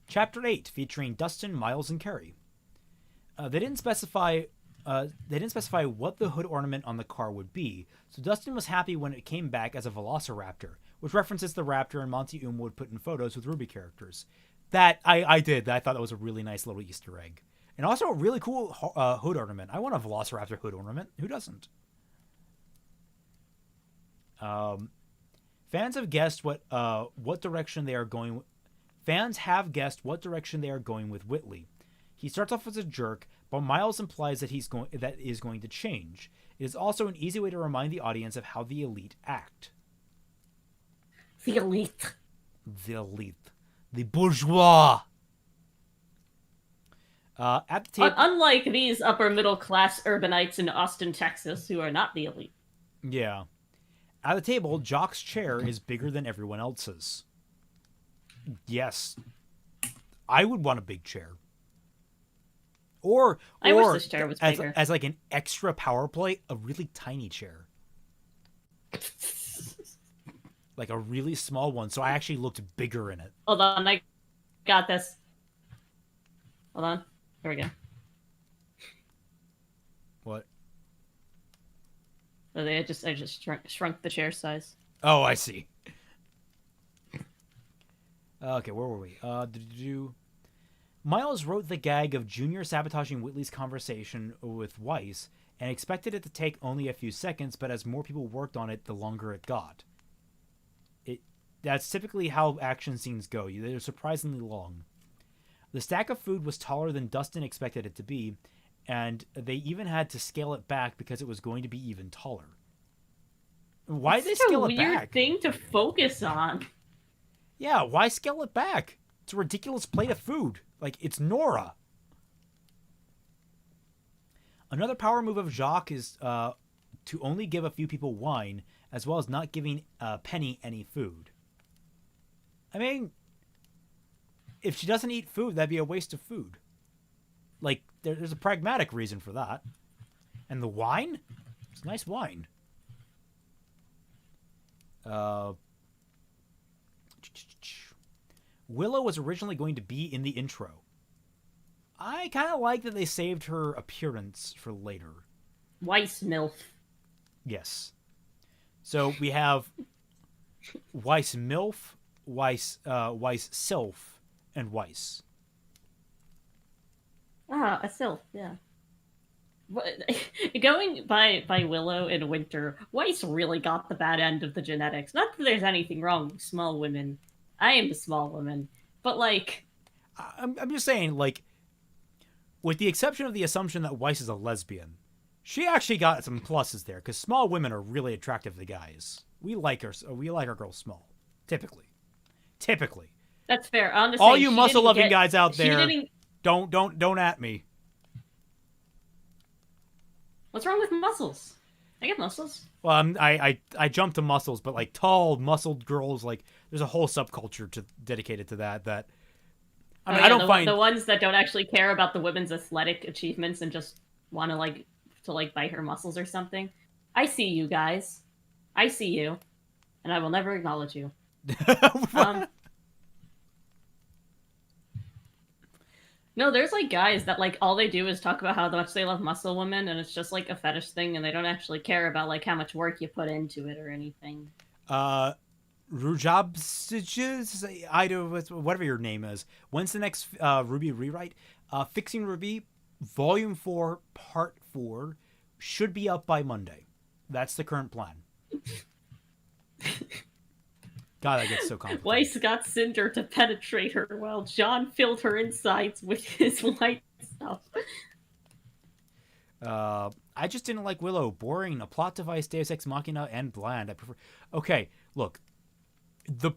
Chapter 8, featuring Dustin, Miles, and Carrie. They didn't specify what the hood ornament on the car would be, so Dustin was happy when it came back as a velociraptor, which references the raptor and Monty would put in photos with Ruby characters. That I did. I thought that was a really nice little Easter egg. And also a really cool hood ornament. I want a velociraptor hood ornament. Who doesn't? Fans have guessed what direction they are going. Fans have guessed what direction they are going with Whitley. He starts off as a jerk, but Miles implies that that is going to change. It is also an easy way to remind the audience of how the elite act. The elite. The elite. The bourgeois. At the table, Unlike these upper middle class urbanites in Austin, Texas, who are not the elite. Yeah. At the table, Jock's chair is bigger than everyone else's. Yes. I would want a big chair. Or I wish this chair was bigger. As like an extra power play, a really tiny chair. Like a really small one, so I actually looked bigger in it. Hold on, I got this. Hold on. Here we go. What? I just shrunk the chair size. Oh, I see. Okay, where were we? Miles wrote the gag of Junior sabotaging Whitley's conversation with Weiss and expected it to take only a few seconds, but as more people worked on it, the longer it got. That's typically how action scenes go. They're surprisingly long. The stack of food was taller than Dustin expected it to be, and they even had to scale it back because it was going to be even taller. Why did they scale it back? It's a weird thing to focus on. Yeah, why scale it back? It's a ridiculous plate of food. Like, it's Nora. Another power move of Jacques is to only give a few people wine, as well as not giving Penny any food. I mean, if she doesn't eat food, that'd be a waste of food. Like, there's a pragmatic reason for that. And the wine? It's nice wine. Willow was originally going to be in the intro. I kind of like that they saved her appearance for later. Weiss MILF. Yes. So we have Weiss MILF, Weiss Sylph, and Weiss. Ah, a Sylph, yeah. Going by Willow in Winter, Weiss really got the bad end of the genetics. Not that there's anything wrong with small women. I am a small woman. But, like... I'm just saying, like, with the exception of the assumption that Weiss is a lesbian, she actually got some pluses there, because small women are really attractive to guys. We like our girls small. Typically. That's fair. All you muscle-loving guys out there, don't at me. What's wrong with muscles? I get muscles. Well, I jump to muscles, but like tall, muscled girls, like there's a whole subculture dedicated to that. I mean, I don't find the ones that don't actually care about the women's athletic achievements and just want to bite her muscles or something. I see you guys. I see you, and I will never acknowledge you. No, there's like guys that like all they do is talk about how much they love muscle women, and it's just like a fetish thing, and they don't actually care about like how much work you put into it or anything. Rujabsiges, whatever your name is. When's the next Ruby rewrite? Fixing Ruby, Volume 4, Part 4, should be up by Monday. That's the current plan. God, that gets so complicated. Weiss got Cinder to penetrate her while John filled her insides with his white stuff. I just didn't like Willow. Boring, a plot device, Deus Ex Machina, and bland. I prefer... Okay, look. The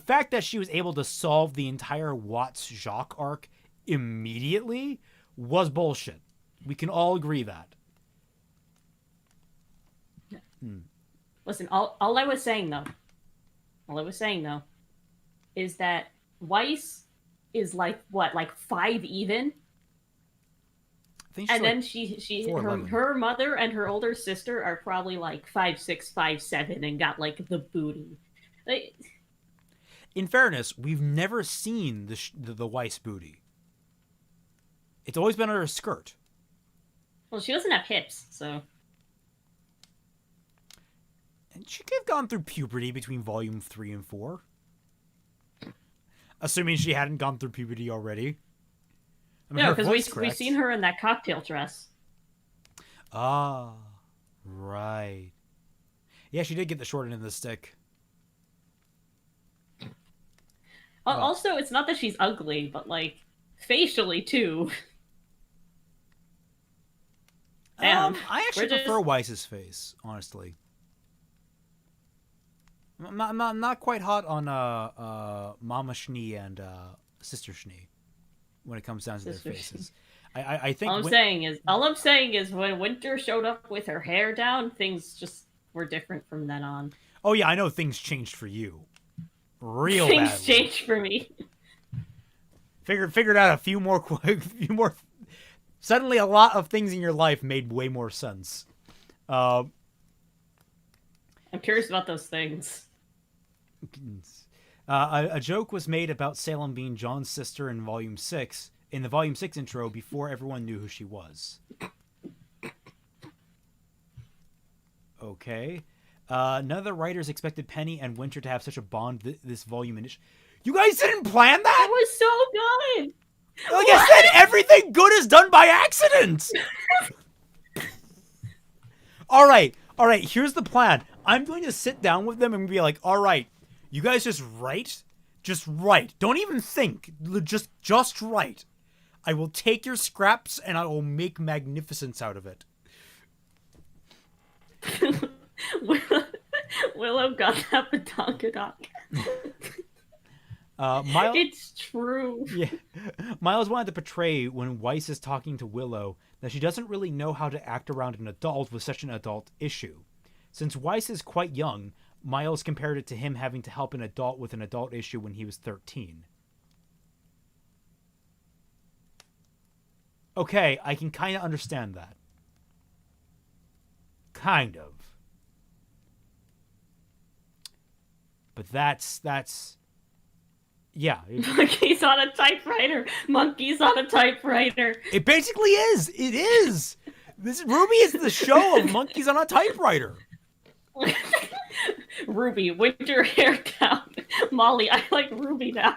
fact that she was able to solve the entire Watts-Jacques arc immediately was bullshit. We can all agree that. Listen, all I was saying, though, is that Weiss is like, what, like 5 even? I think she's And like then she 4'11". her mother and her older sister are probably like 5'6", 5'7", and got like the booty. Like, In fairness, we've never seen the Weiss booty. It's always been under her skirt. well, she doesn't have hips, so. And she could have gone through puberty between volume 3 and 4. Assuming she hadn't gone through puberty already. I mean, No, her because voice we've seen her in that cocktail dress. Ah, right. Yeah, she did get the short end of the stick. Well, Also, it's not that she's ugly, but like facially too. Damn. I actually We're just- prefer Weiss's face, honestly. I'm not quite hot on Mama Schnee and Sister Schnee when it comes down to Sister their faces. I think all I'm saying is when Winter showed up with her hair down, things just were different from then on. Oh yeah, I know things changed for you. Real Things badly. changed for me. Figured out a few more. Suddenly, a lot of things in your life made way more sense. I'm curious about those things. A joke was made about Salem being John's sister in Volume 6, in the Volume 6 intro, before everyone knew who she was. Okay. None of the writers expected Penny and Winter to have such a bond this volume. You guys didn't plan that? That was so good! Like I said, everything good is done by accident! Alright, here's the plan. I'm going to sit down with them and be like, alright, you guys just write. Just write. Don't even think. Just write. I will take your scraps and I will make magnificence out of it. Willow got that badonkadonk. Miles, It's true. yeah, Miles wanted to portray when Weiss is talking to Willow that she doesn't really know how to act around an adult with such an adult issue. Since Weiss is quite young, Miles compared it to him having to help an adult with an adult issue when he was 13. Okay, I can kind of understand that. Kind of. But that's yeah. Monkey's on a typewriter. Monkey's on a typewriter. It basically is. It is. This Ruby is the show of monkeys on a typewriter. Ruby, winter hair down. Molly, I like Ruby now.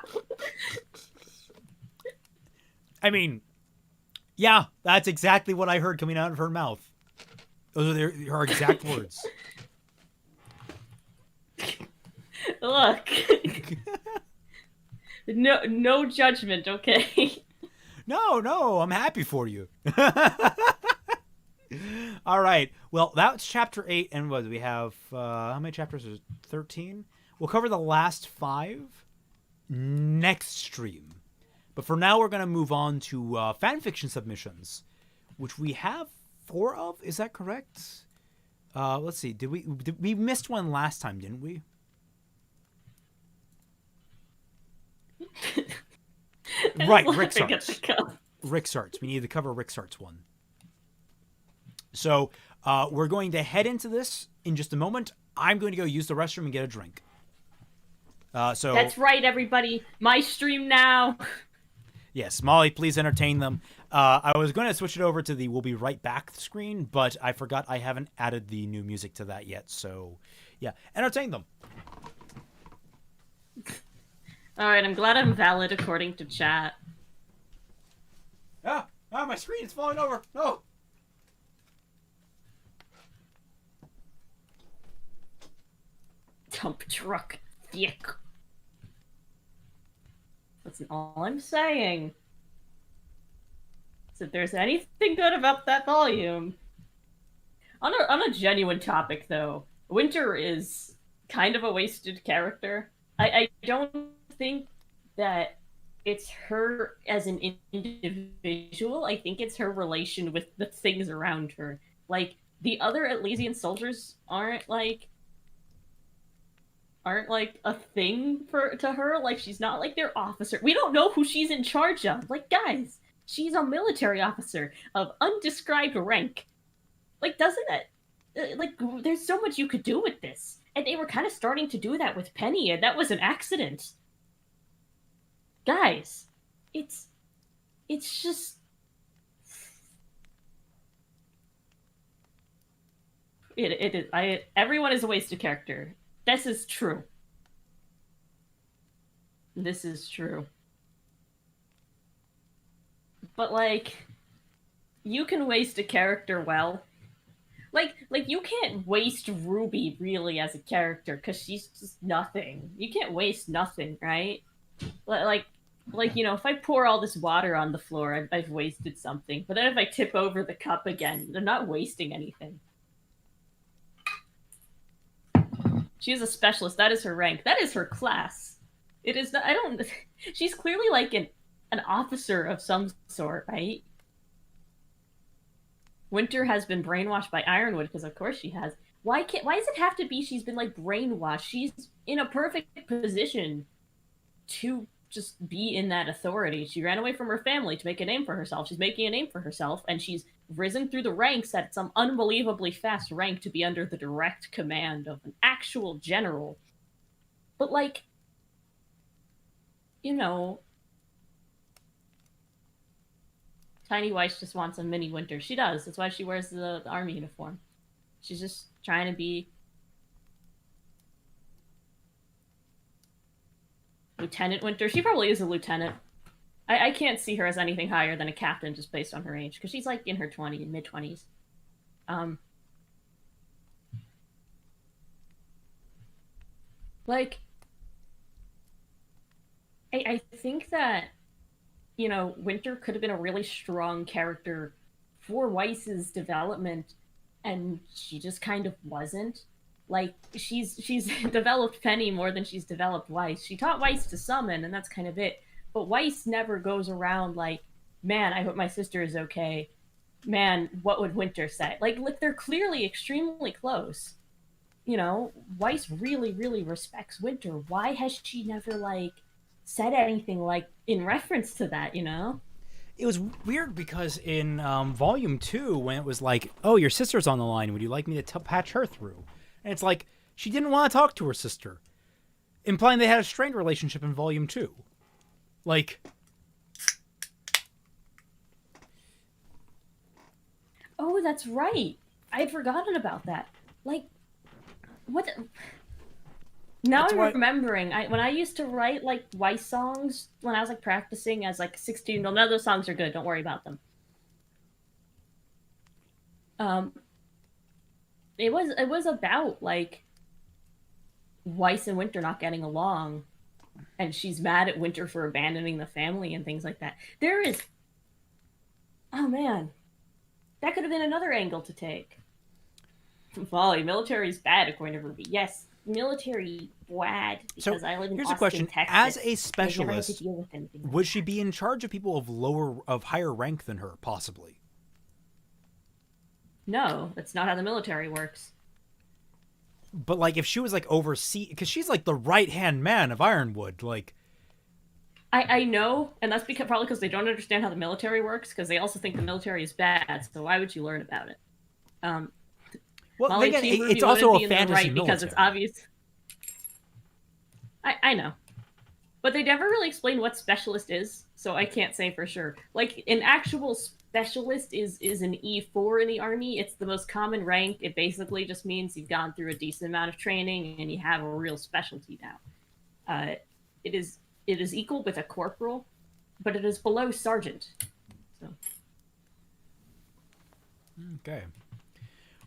I mean, yeah, that's exactly what I heard coming out of her mouth. Those are her exact words. Look. No judgment, okay? No, I'm happy for you. All right. Well, that's chapter 8, and what do we have? How many chapters? 13. We'll cover the last 5 next stream. But for now, we're going to move on to fanfiction submissions, which we have 4 of. Is that correct? Let's see. We missed one last time, didn't we? Right, Rick Sart's. Rick Sart's. We need to cover Rick Sart's one. So we're going to head into this in just a moment. I'm going to go use the restroom and get a drink. So that's right, everybody. My stream now. Yes, Molly, please entertain them. I was going to switch it over to the "We'll be right back" screen, but I forgot I haven't added the new music to that yet. So, yeah, entertain them. All right, I'm glad I'm valid according to chat. Ah, my screen is falling over. No. Dump truck thick. That's all I'm saying. So if there's anything good about that volume. On a genuine topic, though, Winter is kind of a wasted character. I don't think that it's her as an individual. I think it's her relation with the things around her. Like, the other Elysian soldiers aren't like a thing to her. Like, she's not like their officer. We don't know who she's in charge of. Like, guys, She's a military officer of undescribed rank. Like, doesn't that like there's so much you could do with this, and they were kind of starting to do that with Penny, and that was an accident, guys. It's just it is I everyone is a wasted character. This is true. This is true. But like, you can waste a character well. Like you can't waste Ruby really as a character because she's just nothing. You can't waste nothing, right? Like if I pour all this water on the floor, I've wasted something. But then if I tip over the cup again, I'm not wasting anything. She is a specialist. That is her rank. That is her class. It is not. I don't. She's clearly like an officer of some sort, right? Winter has been brainwashed by Ironwood because, of course, she has. Why does it have to be she's been like brainwashed? She's in a perfect position to just be in that authority. She ran away from her family to make a name for herself. She's making a name for herself, and she's risen through the ranks at some unbelievably fast rank to be under the direct command of an actual general. But like, Tiny Weiss just wants a mini Winter. She does. That's why she wears the army uniform. She's just trying to be Lieutenant Winter. She probably is a lieutenant. I can't see her as anything higher than a captain just based on her age, because she's like in her mid-20s. Like, I think that Winter could have been a really strong character for Weiss's development, and she just kind of wasn't. Like, she's developed Penny more than she's developed Weiss. She taught Weiss to summon, and that's kind of it. But Weiss never goes around like, man, I hope my sister is okay. Man, what would Winter say? Like they're clearly extremely close. Weiss really, really respects Winter. Why has she never, like, said anything like in reference to that, It was weird because in Volume 2, when it was like, oh, your sister's on the line, would you like me to patch her through? And it's like, she didn't want to talk to her sister, implying they had a strained relationship in Volume 2. Like... Oh, that's right. I had forgotten about that. Like, what... Now I'm remembering. When I used to write like Weiss songs when I was like practicing as like 16. Well, none of those songs are good. Don't worry about them. It was about like Weiss and Winter not getting along, and she's mad at Winter for abandoning the family and things like that. There is. Oh man, that could have been another angle to take. Mollie, military is bad according to Ruby. Yes. Military bad because I live in Austin, question. Texas. As a specialist, would she be in charge of people of higher rank than her, possibly? No, that's not how the military works. But like, if she was like because she's like the right-hand man of Ironwood, like. I know, and that's probably because they don't understand how the military works, because they also think the military is bad. So why would you learn about it? Well, Mollie, again, it's also a fantasy right military. Because it's obvious. I know. But they never really explain what specialist is, so I can't say for sure. Like, an actual specialist is an E4 in the army. It's the most common rank. It basically just means you've gone through a decent amount of training and you have a real specialty now. It is equal with a corporal, but it is below sergeant. So. Okay.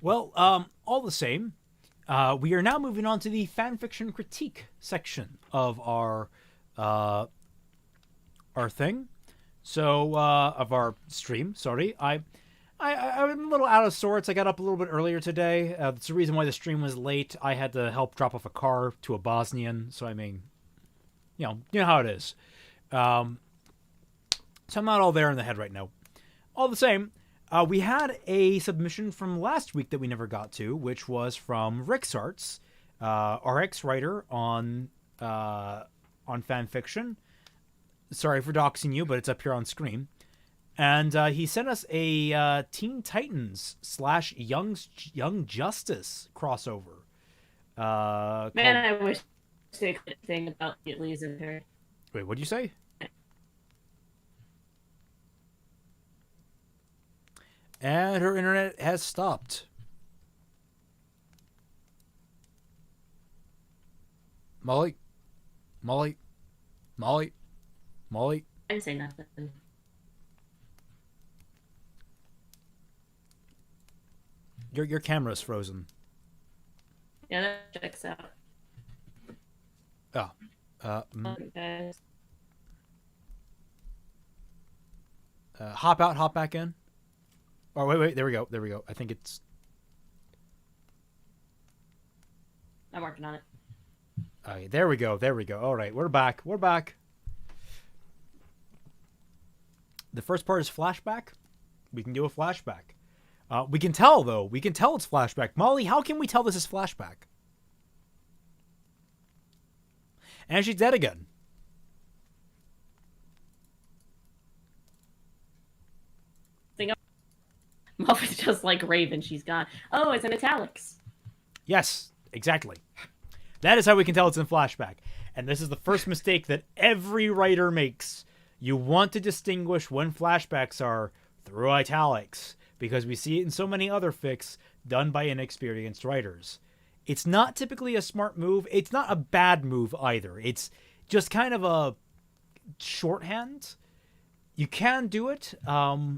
Well, all the same, we are now moving on to the fanfiction critique section of our thing. So, of our stream. Sorry, I'm a little out of sorts. I got up a little bit earlier today. That's the reason why the stream was late. I had to help drop off a car to a Bosnian. So I mean, you know how it is. So I'm not all there in the head right now. All the same. We had a submission from last week that we never got to, which was from Rixarts, our ex-writer on fanfiction. Sorry for doxing you, but it's up here on screen. And he sent us a Teen Titans / Young Justice crossover. Man, Called... I wish they could thing about Lisa her. Wait, what'd you say? And her internet has stopped. Molly? Molly? Molly? Molly? I didn't say nothing. Your camera's frozen. Yeah, that checks out. Oh. Guys. Hop out, hop back in. Oh, wait. There we go. I think it's... I'm working on it. Okay, there we go. All right, we're back. The first part is flashback. We can do a flashback. We can tell, though. We can tell it's flashback. Molly, how can we tell this is flashback? And she's dead again. Muffet's just like Raven. She's gone. Oh, it's in italics. Yes, exactly. That is how we can tell it's in flashback. And this is the first mistake that every writer makes. You want to distinguish when flashbacks are through italics, because we see it in so many other fics done by inexperienced writers. It's not typically a smart move. It's not a bad move either. It's just kind of a shorthand. You can do it. What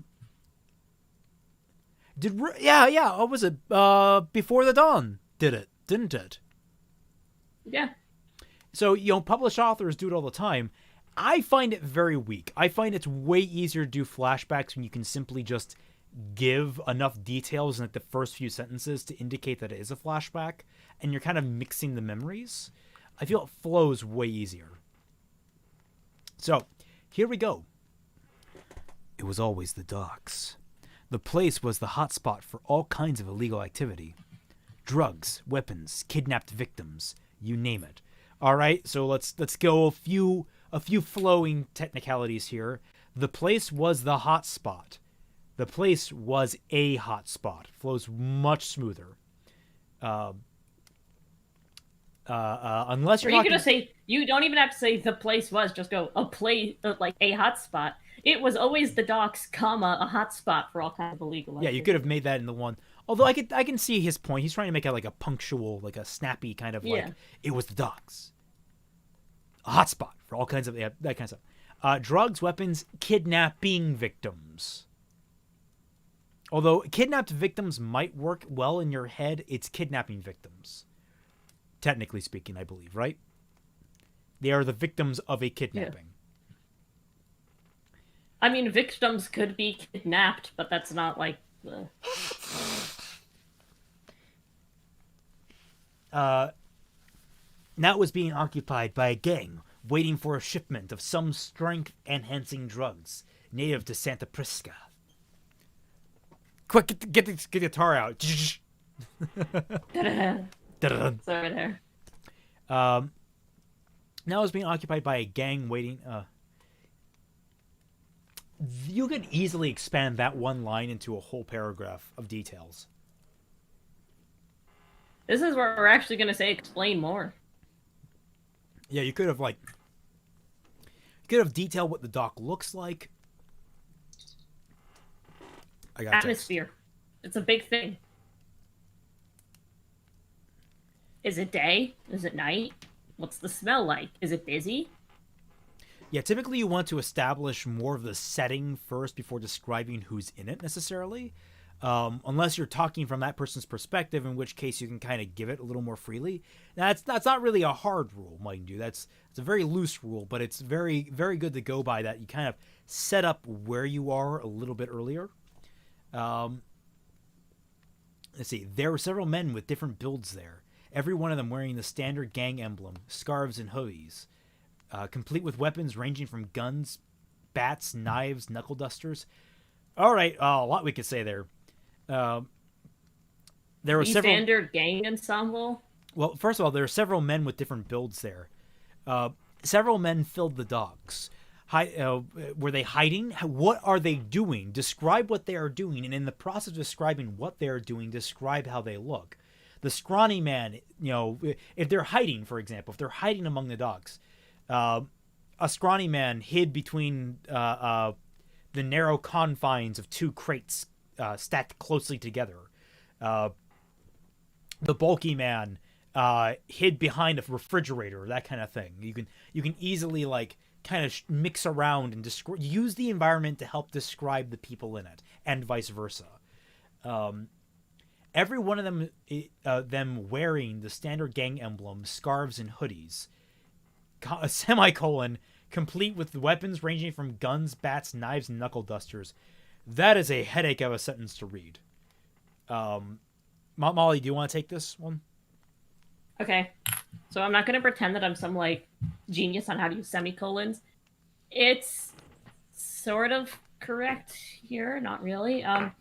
was it? Before the Dawn did it, didn't it? Yeah. So, published authors do it all the time. I find it very weak. I find it's way easier to do flashbacks when you can simply just give enough details in like the first few sentences to indicate that it is a flashback, and you're kind of mixing the memories. I feel it flows way easier. So, here we go. It was always the docks. The place was the hotspot for all kinds of illegal activity. Drugs, weapons, kidnapped victims, you name it. All right, so let's go a few flowing technicalities here. The place was the hotspot. The place was a hotspot. Flows much smoother. Unless you're gonna say, you don't even have to say the place was. Just go a place, like a hotspot. It was always the docks, comma, a hotspot for all kinds of illegal activity. Yeah, you could have made that in the one. Although I can see his point. He's trying to make it like a punctual, like a snappy kind of like, it was the docks. A hotspot for all kinds of, that kind of stuff. Drugs, weapons, kidnapping victims. Although kidnapped victims might work well in your head, it's kidnapping victims. Technically speaking, I believe, right? They are the victims of a kidnapping. Yeah. I mean, victims could be kidnapped, but that's not like the... Now was being occupied by a gang waiting for a shipment of some strength-enhancing drugs native to Santa Prisca. Quick, get the guitar out. Sorry there. Now is being occupied by a gang waiting... You could easily expand that one line into a whole paragraph of details. This is where we're actually going to say explain more. Yeah, you could have detailed what the dock looks like. I got atmosphere. Text. It's a big thing. Is it day? Is it night? What's the smell like? Is it busy? Yeah, typically you want to establish more of the setting first before describing who's in it necessarily. Unless you're talking from that person's perspective, in which case you can kind of give it a little more freely. Now, that's not really a hard rule, mind you. It's a very loose rule, but it's very, very good to go by that. You kind of set up where you are a little bit earlier. Let's see. There were several men with different builds there. Every one of them wearing the standard gang emblem, scarves and hoodies. Complete with weapons ranging from guns, bats, knives, knuckle dusters. All right, a lot we could say there. There were several standard gang ensemble. Well, first of all, there are several men with different builds there. Several men filled the docks. were they hiding? What are they doing? Describe what they are doing, and in the process of describing what they are doing, describe how they look. The scrawny man, if they're hiding, for example, if they're hiding among the dogs, a scrawny man hid between the narrow confines of two crates stacked closely together. The bulky man hid behind a refrigerator, that kind of thing. You can easily kind of mix around and use the environment to help describe the people in it, and vice versa. Every one of them wearing the standard gang emblem, scarves and hoodies, semicolon, complete with weapons ranging from guns, bats, knives, and knuckle dusters. That is a headache of a sentence to read. Molly, do you want to take this one? Okay. So I'm not going to pretend that I'm some, genius on how to use semicolons. It's sort of correct here. Not really. A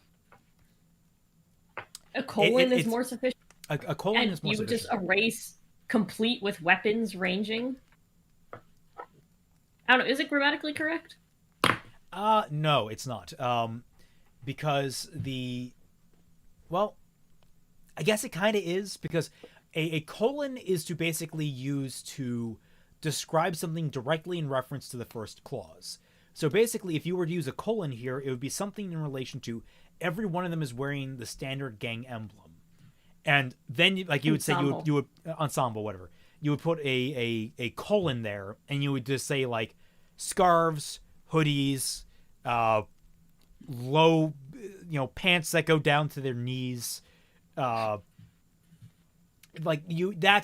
colon is more sufficient. A colon is more sufficient. You would just erase complete with weapons ranging. I don't know. Is it grammatically correct? No, it's not. Because I guess it kind of is, because a colon is to basically use to describe something directly in reference to the first clause. So basically, if you were to use a colon here, it would be something in relation to every one of them is wearing the standard gang emblem. And then you would say you would ensemble, whatever. You would put a colon there, and you would just say scarves, hoodies, low, pants that go down to their knees. That's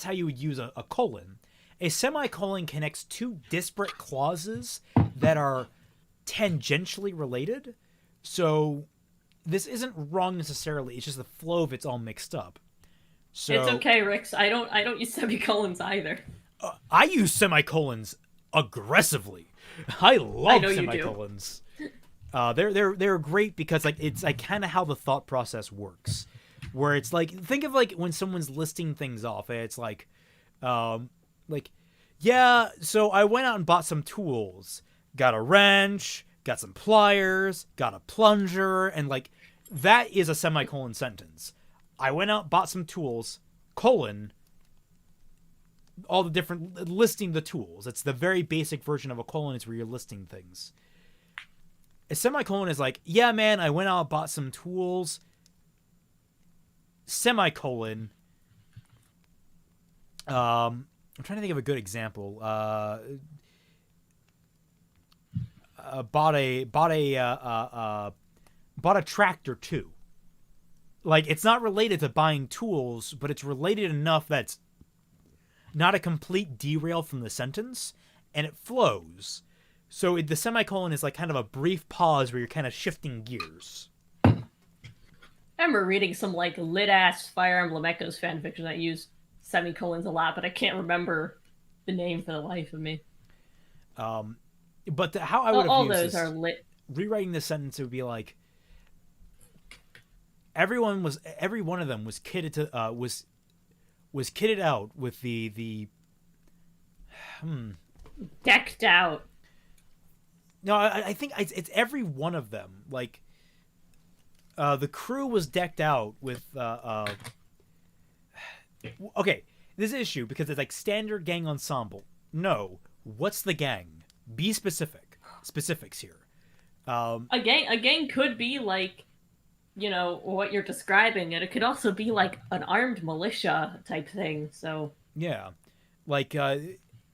how you would use a colon. A semicolon connects two disparate clauses that are tangentially related. So this isn't wrong necessarily. It's just the flow of it's all mixed up. So it's okay, Rix. I don't use semicolons either. I use semicolons aggressively. I love semicolons. They're great because it's kind of how the thought process works. Where it's think of when someone's listing things off. It's yeah, so I went out and bought some tools. Got a wrench, got some pliers, got a plunger, and that is a semicolon sentence. I went out, bought some tools, colon, all the different, listing the tools. It's the very basic version of a colon. It's where you're listing things. A semicolon is yeah, man, I went out, bought some tools, semicolon. I'm trying to think of a good example. Bought a tractor too. It's not related to buying tools, but it's related enough that's not a complete derail from the sentence, and it flows. So the semicolon is kind of a brief pause where you're kind of shifting gears. I remember reading some lit-ass Fire Emblem Echoes fanfiction that used semicolons a lot, but I can't remember the name for the life of me. But how I would have all used those this, are lit. Rewriting this sentence, it would be every one of them was kitted to was kitted out with the decked out. No, I think it's every one of them. The crew was decked out with okay, this is an issue because it's standard gang ensemble. No, what's the gang? Be specific. Specifics here. A gang could be what you're describing, and it could also be an armed militia type thing. So yeah,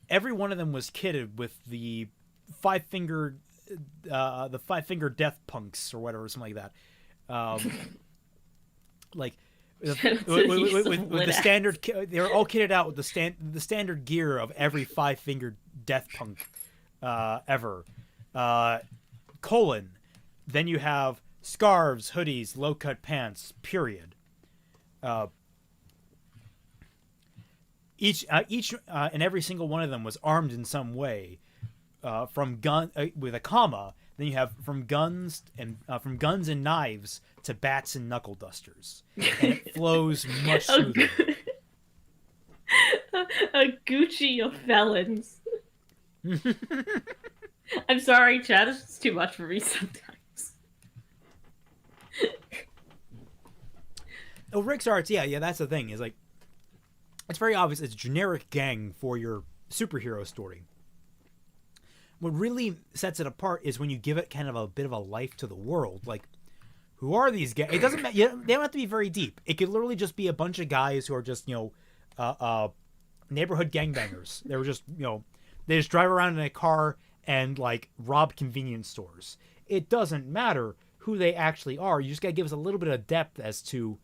every one of them was kitted with the five-finger death punks or whatever, something like that. With the standard, they were all kitted out with the standard gear of every five-fingered death punk ever. Colon. Then you have scarves, hoodies, low-cut pants. Period. Each and every single one of them was armed in some way. From gun with a comma. Then you have from guns and knives to bats and knuckle dusters, and it flows much smoother. A Gucci of felons. I'm sorry, Chad. It's just too much for me sometimes. Oh, Rick's Arts, yeah, that's the thing. Is like, it's very obvious. It's a generic gang for your superhero story. What really sets it apart is when you give it kind of a bit of a life to the world. Like, who are these guys? It doesn't matter. They don't have to be very deep. It could literally just be a bunch of guys who are just, neighborhood gangbangers. They were just, they just drive around in a car and, like, rob convenience stores. It doesn't matter who they actually are. You just got to give us a little bit of depth as to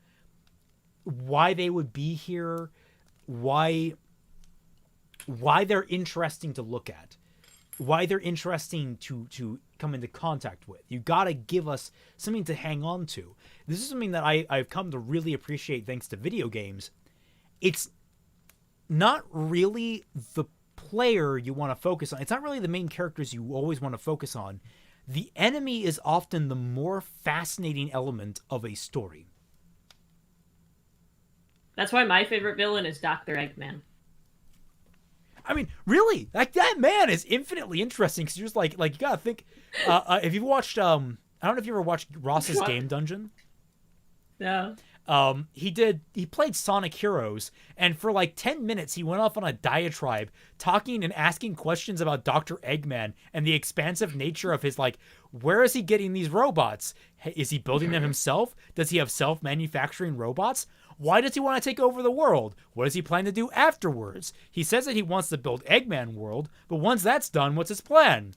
why they would be here, why they're interesting to look at, why they're interesting to come into contact with. You got to give us something to hang on to. This is something that I've come to really appreciate thanks to video games. It's not really the player you want to focus on. It's not really the main characters you always want to focus on. The enemy is often the more fascinating element of a story. That's why my favorite villain is Dr. Eggman. I mean, really, like that man is infinitely interesting because you're just like you gotta think. If you've watched, I don't know if you ever watched Ross's Game Dungeon. No. He played Sonic Heroes, and for like 10 minutes he went off on a diatribe talking and asking questions about Dr. Eggman and the expansive nature of his, like, where is he getting these robots? Is he building them himself? Does he have self-manufacturing robots? Why does he want to take over the world? What does he plan to do afterwards? He says that he wants to build Eggman World, but once that's done, what's his plan?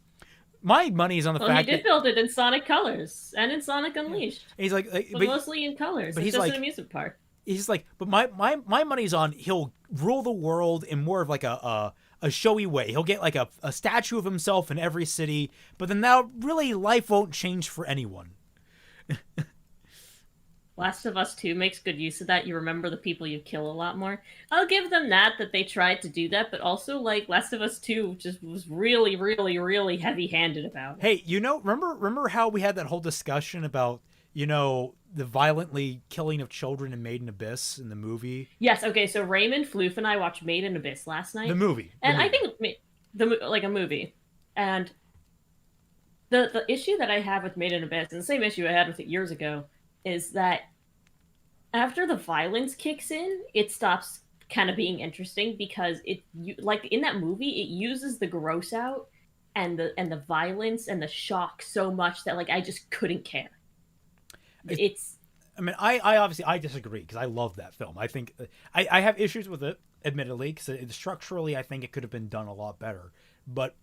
My money is on the fact he did build it in Sonic Colors and in Sonic Unleashed. He's like, but mostly in colors. But he's just like an amusement park. He's like, but my money's on he'll rule the world in more of like a showy way. He'll get like a statue of himself in every city, but then now really life won't change for anyone. Last of Us 2 makes good use of that. You remember the people you kill a lot more. I'll give them that they tried to do that, but also, like, Last of Us 2 just was really, really, really heavy-handed about it. Hey, remember how we had that whole discussion about, the violently killing of children in Made in Abyss in the movie? Yes, okay, so Raymond, Floof, and I watched Made in Abyss last night. The movie. I think, like a movie. And the issue that I have with Made in Abyss, and the same issue I had with it years ago, is that after the violence kicks in, it stops kind of being interesting because like in that movie, it uses the gross out and the violence and the shock so much that, like, I just couldn't care. I mean, I obviously I disagree because I love that film. I think I have issues with it, admittedly, because structurally I think it could have been done a lot better. But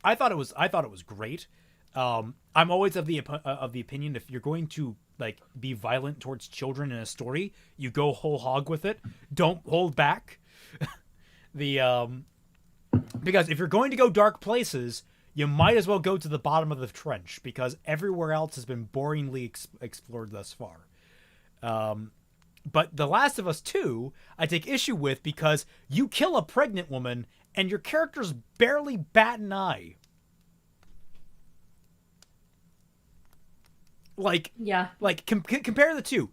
I thought it was great. I'm always of the opinion if you're going to, like, be violent towards children in a story, you go whole hog with it. Don't hold back. Because if you're going to go dark places, you might as well go to the bottom of the trench because everywhere else has been boringly explored thus far. But The Last of Us 2, I take issue with because you kill a pregnant woman and your characters barely bat an eye. Like, yeah. Like, compare the two.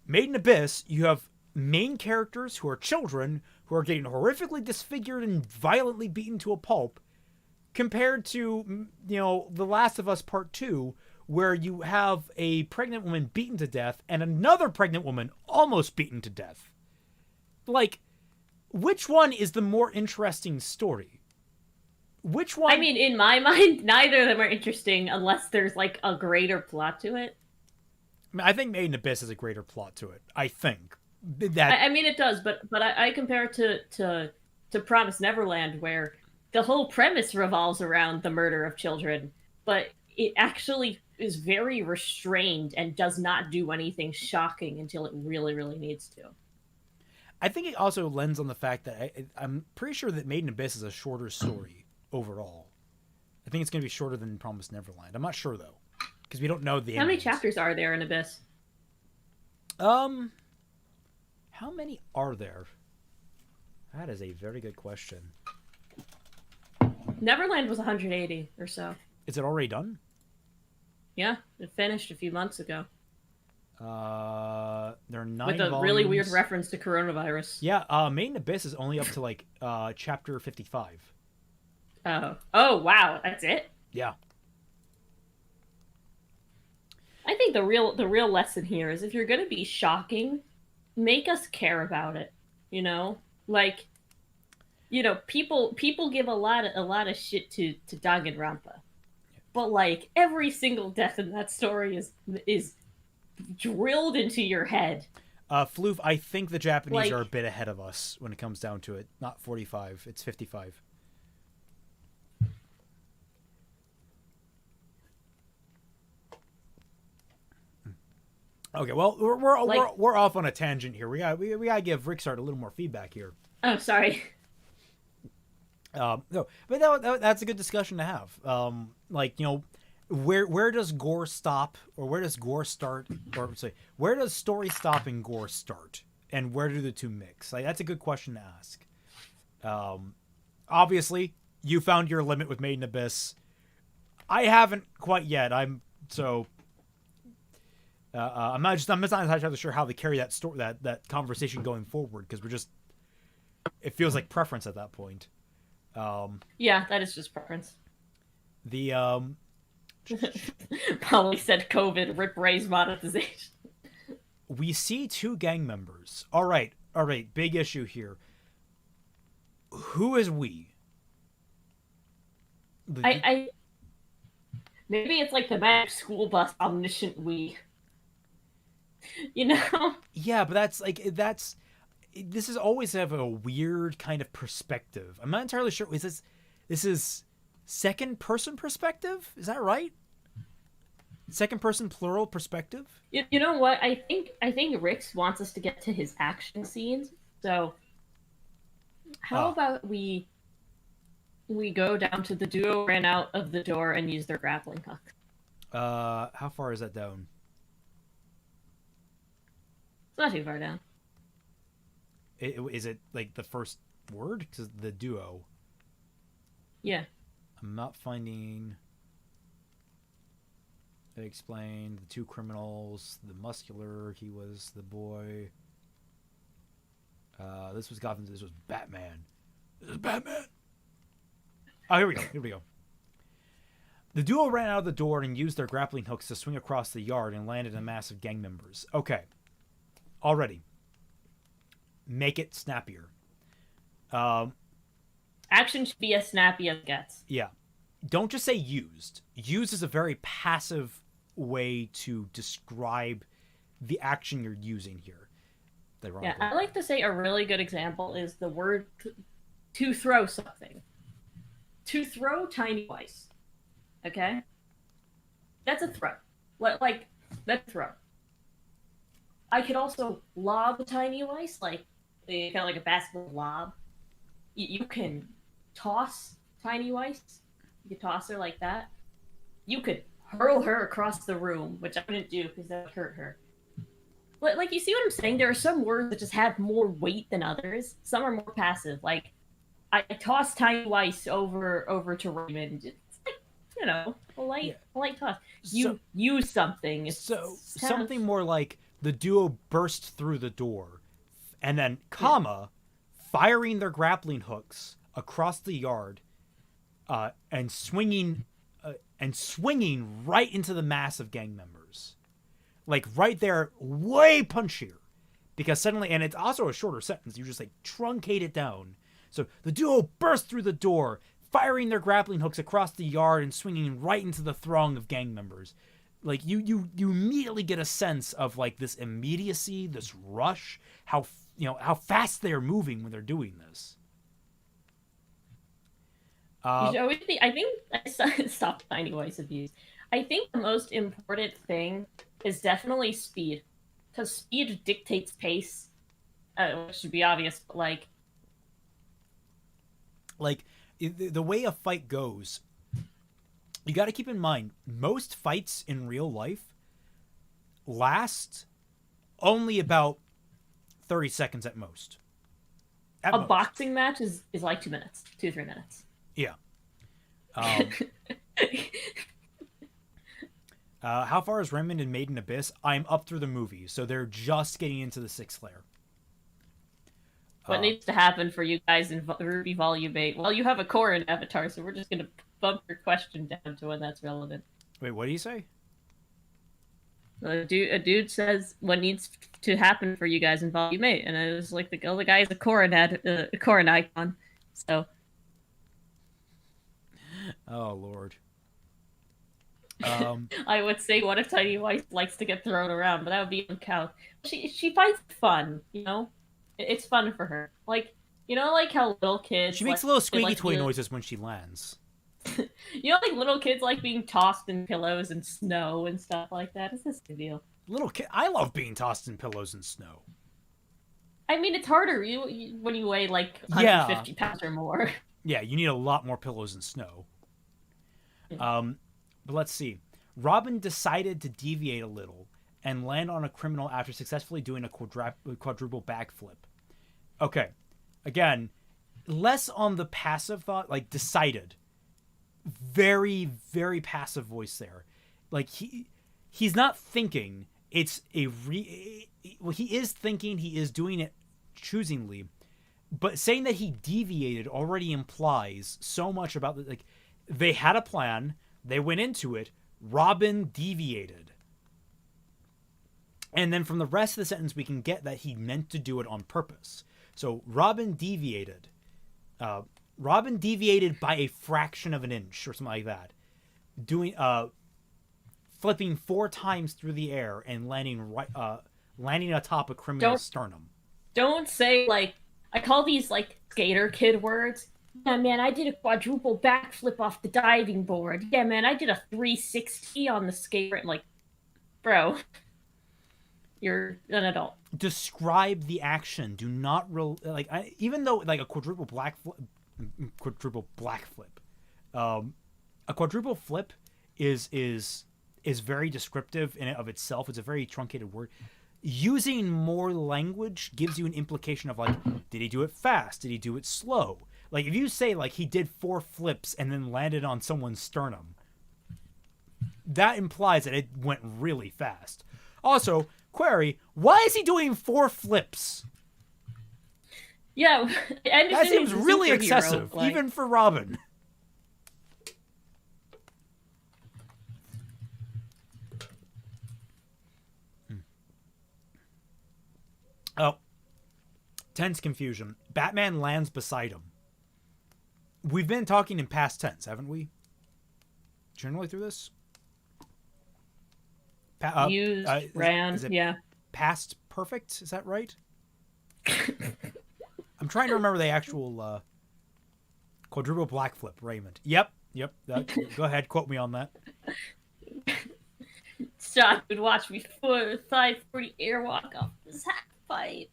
Made in Abyss, you have main characters who are children who are getting horrifically disfigured and violently beaten to a pulp, compared to, The Last of Us Part 2, where you have a pregnant woman beaten to death and another pregnant woman almost beaten to death. Like, which one is the more interesting story? Which one? I mean, in my mind, neither of them are interesting unless there's, like, a greater plot to it. I mean, I think Made in Abyss has a greater plot to it. I think. I mean, it does, but I compare it to Promised Neverland, where the whole premise revolves around the murder of children, but it actually is very restrained and does not do anything shocking until it really, really needs to. I think it also lends on the fact that I'm pretty sure that Made in Abyss is a shorter story overall. I think it's going to be shorter than Promised Neverland. I'm not sure, though, because we don't know the How many chapters are there in Abyss? How many are there? That is a very good question. Neverland was 180 or so. Is it already done? Yeah, it finished a few months ago. There are 9 with a volumes. Really weird reference to coronavirus. Yeah, Made in Abyss is only up to, like, chapter 55. Oh, wow, that's it? Yeah. I think the real lesson here is if you're gonna be shocking, make us care about it. You know, like people give a lot of shit to Danganronpa, but like every single death in that story is drilled into your head. Floof, I think the Japanese are a Like, bit ahead of us when it comes down to it. Not 45, it's 55. Okay, well, like we're off on a tangent here. We gotta give Ricksart a little more feedback here. oh, sorry. No, but that's a good discussion to have. Like, where does gore stop, or where does gore start, or say where does story stop and gore start, and where do the two mix? Like, that's a good question to ask. Obviously, you found your limit with Made in Abyss. I haven't quite yet. I'm not entirely sure how they carry that story, that conversation going forward, because it feels like preference at that point. Yeah, that is just preference. The Probably said COVID rip Ray's monetization. we see two gang members. All right, big issue here. Who is we? I maybe it's like the magic school bus omniscient we. You know? Yeah, but this is always have a weird kind of perspective. I'm not entirely sure. This is second person perspective? Is that right? Second person plural perspective? You know what? I think Rix wants us to get to his action scenes. So how about we go down to the duo ran out of the door and use their grappling hook? How far is that down? It's not too far down. Is it like the first word? Because the duo. Yeah. I'm not finding. They explained the two criminals, the muscular, he was the boy. This was Gotham. This was Batman. This is Batman. Oh, here we go. Here we go. The duo ran out of the door and used their grappling hooks to swing across the yard and landed in a mass of gang members. Okay. Already. Make it snappier. Action should be as snappy as it gets. Yeah. Don't just say used. Used is a very passive way to describe the action you're using here. Yeah, I like to say a really good example is the word to throw something. To throw tiny ice. Okay? That's a throw. Like that's a throw. I could also lob a tiny ice, like kind of like a basketball lob. You can toss tiny ice. You could toss her like that. You could hurl her across the room, which I wouldn't do because that would hurt her. But like, you see what I'm saying? There are some words that just have more weight than others. Some are more passive. Like, I toss tiny ice over to Raymond. It's like, a light toss. You use something. Something more like the duo burst through the door, and then firing their grappling hooks across the yard, and swinging right into the mass of gang members, like right there, way punchier, because suddenly, and it's also a shorter sentence. You just like truncate it down. So the duo burst through the door, firing their grappling hooks across the yard and swinging right into the throng of gang members. Like you immediately get a sense of like this immediacy, this rush, how fast they're moving when they're doing this. I think stop tiny voice abuse. I think the most important thing is definitely speed, because speed dictates pace, which should be obvious. But like the way a fight goes, you got to keep in mind most fights in real life last only about 30 seconds at most. A boxing match is like 2 minutes, 2-3 minutes. Yeah. How far is Raymond and Made in Abyss? I'm up through the movie, so they're just getting into the 6th layer. What needs to happen for you guys in Ruby Volume 8? Well, you have a core in Avatar, so we're just going to bump your question down to when that's relevant. Wait, what do you say? A dude says what needs to happen for you guys in Volume 8, and it was like the guy is a Corin icon. So Oh Lord. I would say, what if Tiny White likes to get thrown around, but that would be on Cal. She finds fun, you know. It's fun for her. Like, you know, like how little kids She makes like, little they squeaky like toy being- noises when she lands. You know, like little kids like being tossed in pillows and snow and stuff like that. It's the same deal. Little kid, I love being tossed in pillows in snow. I mean, it's harder when you weigh like Yeah. 150 pounds or more. Yeah, you need a lot more pillows in snow. But let's see. Robin decided to deviate a little and land on a criminal after successfully doing a quadruple backflip. Okay, again, less on the passive thought, like decided. Very, very passive voice there. Like he's not thinking. It's well, he is thinking. He is doing it choosingly, but saying that he deviated already implies so much about like they had a plan. They went into it. Robin deviated. And then from the rest of the sentence, we can get that he meant to do it on purpose. So Robin deviated. Robin deviated by a fraction of an inch or something like that. Flipping 4 times through the air and landing atop a criminal's sternum. Don't say, like, I call these, like, skater kid words. Yeah, man, I did a quadruple backflip off the diving board. Yeah, man, I did a 360 on the skate. Like, bro, you're an adult. Describe the action. Do not even though like a quadruple blackflip, a quadruple flip is very descriptive in and of itself. It's a very truncated word. Using more language gives you an implication of like, did he do it fast? Did he do it slow? Like if you say like he did 4 flips and then landed on someone's sternum, that implies that it went really fast. Also, query, why is he doing 4 flips? Yeah, that seems really excessive, like... even for Robin. Oh, tense confusion. Batman lands beside him. We've been talking in past tense, haven't we? Generally through this? Yeah. Past perfect, is that right? I'm trying to remember the actual quadruple blackflip, Raymond. Yep. Go ahead, quote me on that. John would watch me 540 airwalk off this half pipe.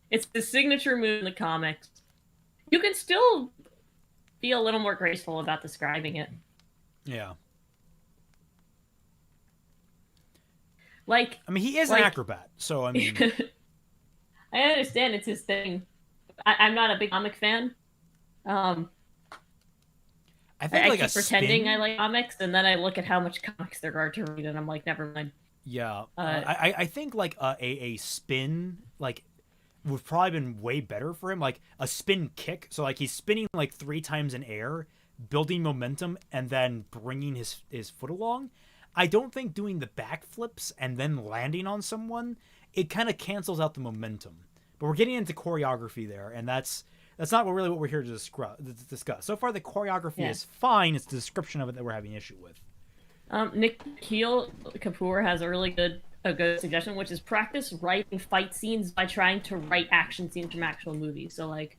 It's the signature move in the comics. You can still be a little more graceful about describing it. Yeah. Like, I mean, he is an acrobat, so I mean, I understand it's his thing. I'm not a big comic fan. I think I like keep a pretending spin, I like comics, and then I look at how much comics there are to read, and I'm like, never mind. Yeah, I think like a spin like would probably been way better for him, like a spin kick. So like he's spinning like 3 times in air, building momentum, and then bringing his foot along. I don't think doing the backflips and then landing on someone, it kind of cancels out the momentum. But we're getting into choreography there, and that's not really what we're here to discuss. So far, the choreography is fine. It's the description of it that we're having issue with. Nikhil Kapoor has a really good suggestion, which is practice writing fight scenes by trying to write action scenes from actual movies. So like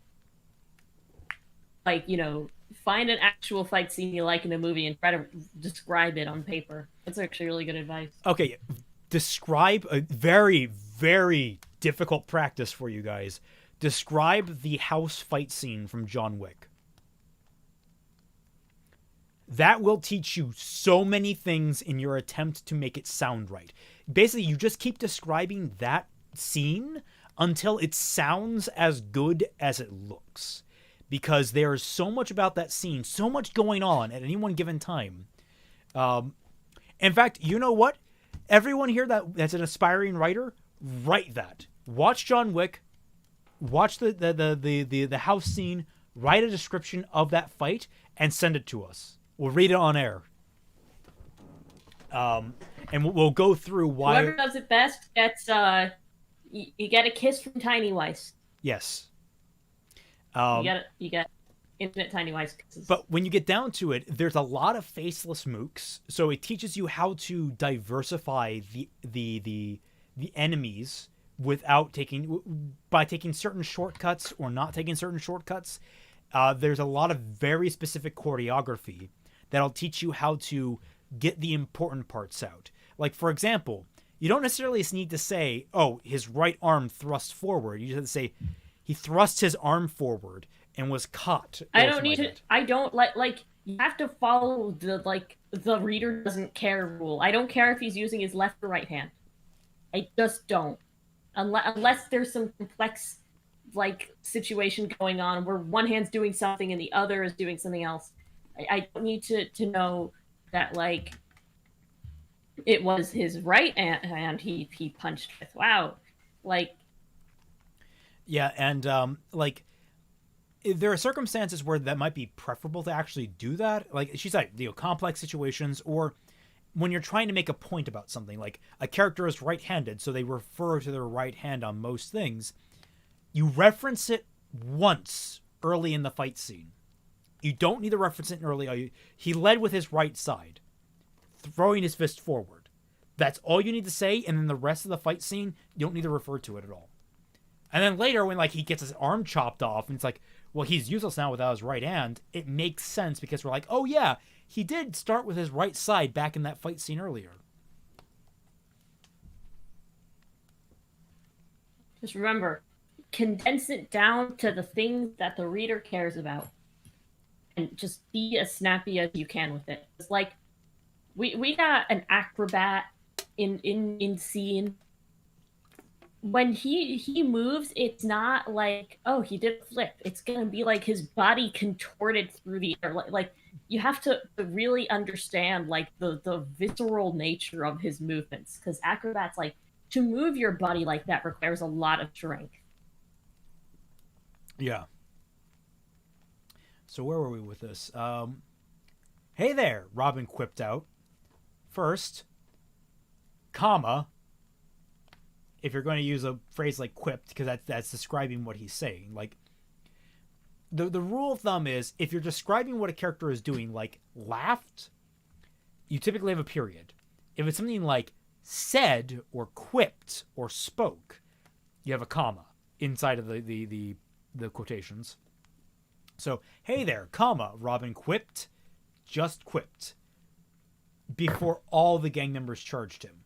you know, find an actual fight scene you like in a movie and try to describe it on paper. That's actually really good advice. Okay, describe a very, very difficult practice for you guys. Describe the house fight scene from John Wick. That will teach you so many things in your attempt to make it sound right. Basically, you just keep describing that scene until it sounds as good as it looks. Because there's so much about that scene, so much going on at any one given time. In fact, you know what? Everyone here that's an aspiring writer, write that. Watch John Wick. Watch the house scene. write a description of that fight and send it to us. We'll read it on air. And we'll go through why. Whoever does it best gets you get a kiss from Tiny Weiss. Yes. You get infinite Tiny Weiss kisses. But when you get down to it, there's a lot of faceless mooks, so it teaches you how to diversify the enemies without taking certain shortcuts or not taking certain shortcuts. There's a lot of very specific choreography that'll teach you how to get the important parts out. Like, for example, you don't necessarily need to say, oh, his right arm thrust forward. You just have to say, he thrust his arm forward and was caught. I don't need to. I don't like. You have to follow the reader doesn't care rule. I don't care if he's using his left or right hand. I just don't. Unless there's some complex situation going on where one hand's doing something and the other is doing something else. I don't need to know that it was his right hand he punched with. Wow, yeah, and there are circumstances where that might be preferable to actually do that. Like she's like, complex situations, or when you're trying to make a point about something. Like a character is right-handed, so they refer to their right hand on most things. You reference it once early in the fight scene. You don't need to reference it early. He led with his right side, throwing his fist forward. That's all you need to say, and then the rest of the fight scene, you don't need to refer to it at all. And then later, when he gets his arm chopped off, and it's like, well, he's useless now without his right hand, it makes sense because we're like, oh yeah, he did start with his right side back in that fight scene earlier. Just remember, condense it down to the things that the reader cares about. And just be as snappy as you can with it. It's like we got an acrobat in scene. When he moves, it's not like, oh, he did a flip. It's gonna be like his body contorted through the air. Like you have to really understand the visceral nature of his movements, because acrobats, to move your body like that requires a lot of strength. Yeah. So where were we with this? Hey there, Robin quipped out. First, comma, if you're going to use a phrase like quipped, because that's describing what he's saying. Like, the rule of thumb is, if you're describing what a character is doing, like laughed, you typically have a period. If it's something like said or quipped or spoke, you have a comma inside of the quotations. So, hey there, comma, Robin quipped, just quipped, before all the gang members charged him.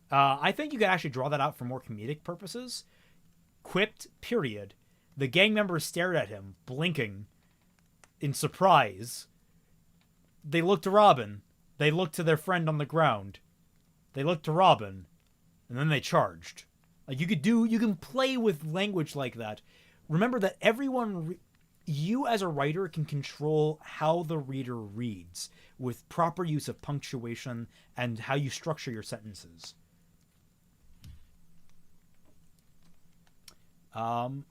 I think you could actually draw that out for more comedic purposes. Quipped, period. The gang members stared at him, blinking, in surprise. They looked to Robin. They looked to their friend on the ground. They looked to Robin. And then they charged. Like, you can play with language like that. Remember that you as a writer can control how the reader reads with proper use of punctuation and how you structure your sentences. So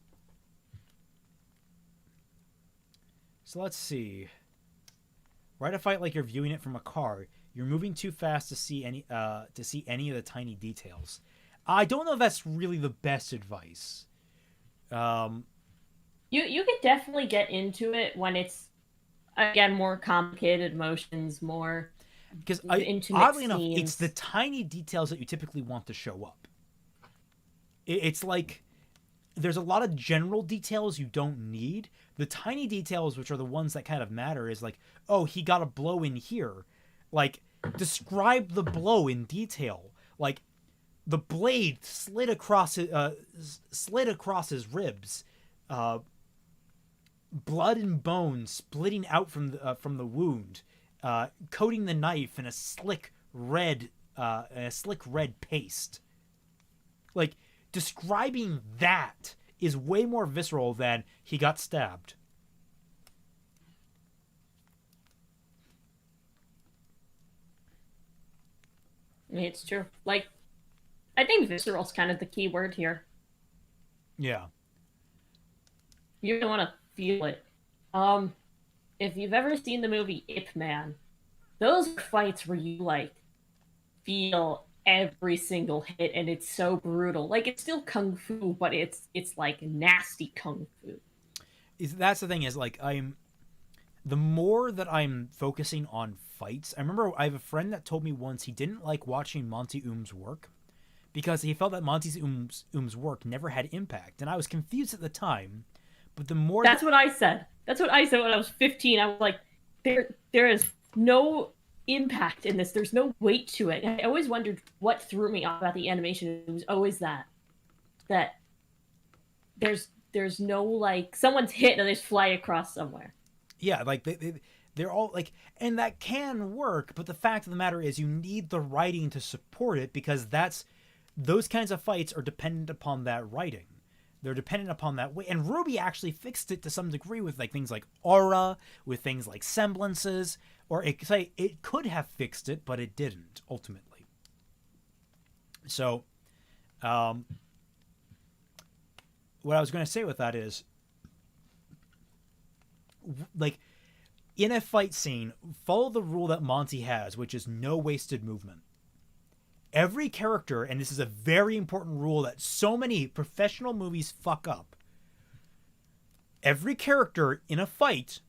let's see. Write a fight like you're viewing it from a car. You're moving too fast to see any of the tiny details. I don't know if that's really the best advice. You could definitely get into it when it's, again, more complicated emotions, more because intimate oddly scenes. enough, it's the tiny details that you typically want to show up. It's like there's a lot of general details you don't need. The tiny details, which are the ones that kind of matter, is like, oh, he got a blow in here. Like, describe the blow in detail. Like, the blade slid across his ribs. Blood and bone splitting out from the wound, coating the knife in a slick red paste. Like, describing that is way more visceral than he got stabbed. I mean, it's true. Like, I think visceral is kind of the key word here. Yeah. you're gonna want to feel it. Um, if you've ever seen the movie Ip Man, those are fights where you like feel every single hit, and it's so brutal. Like it's still kung fu, but it's like nasty kung fu. That's the thing is like the more that I'm focusing on fights. I remember I have a friend that told me once he didn't like watching Monty Oom's work because he felt that Monty Oom's work never had impact, and I was confused at the time. But the more That's what I said. That's what I said when I was 15. I was like, there is no impact in this. There's no weight to it. I always wondered what threw me off about the animation. It was always that there's no like someone's hit and they just fly across somewhere. yeah, like they're all like, and that can work, but the fact of the matter is you need the writing to support it because those kinds of fights are dependent upon that writing. They're dependent upon that way, and Ruby actually fixed it to some degree with like things like aura, with things like semblances, or it could have fixed it, but it didn't ultimately. So, what I was going to say with that is, like, in a fight scene, follow the rule that Monty has, which is no wasted movement. Every character, and this is a very important rule that so many professional movies fuck up, every character in a fight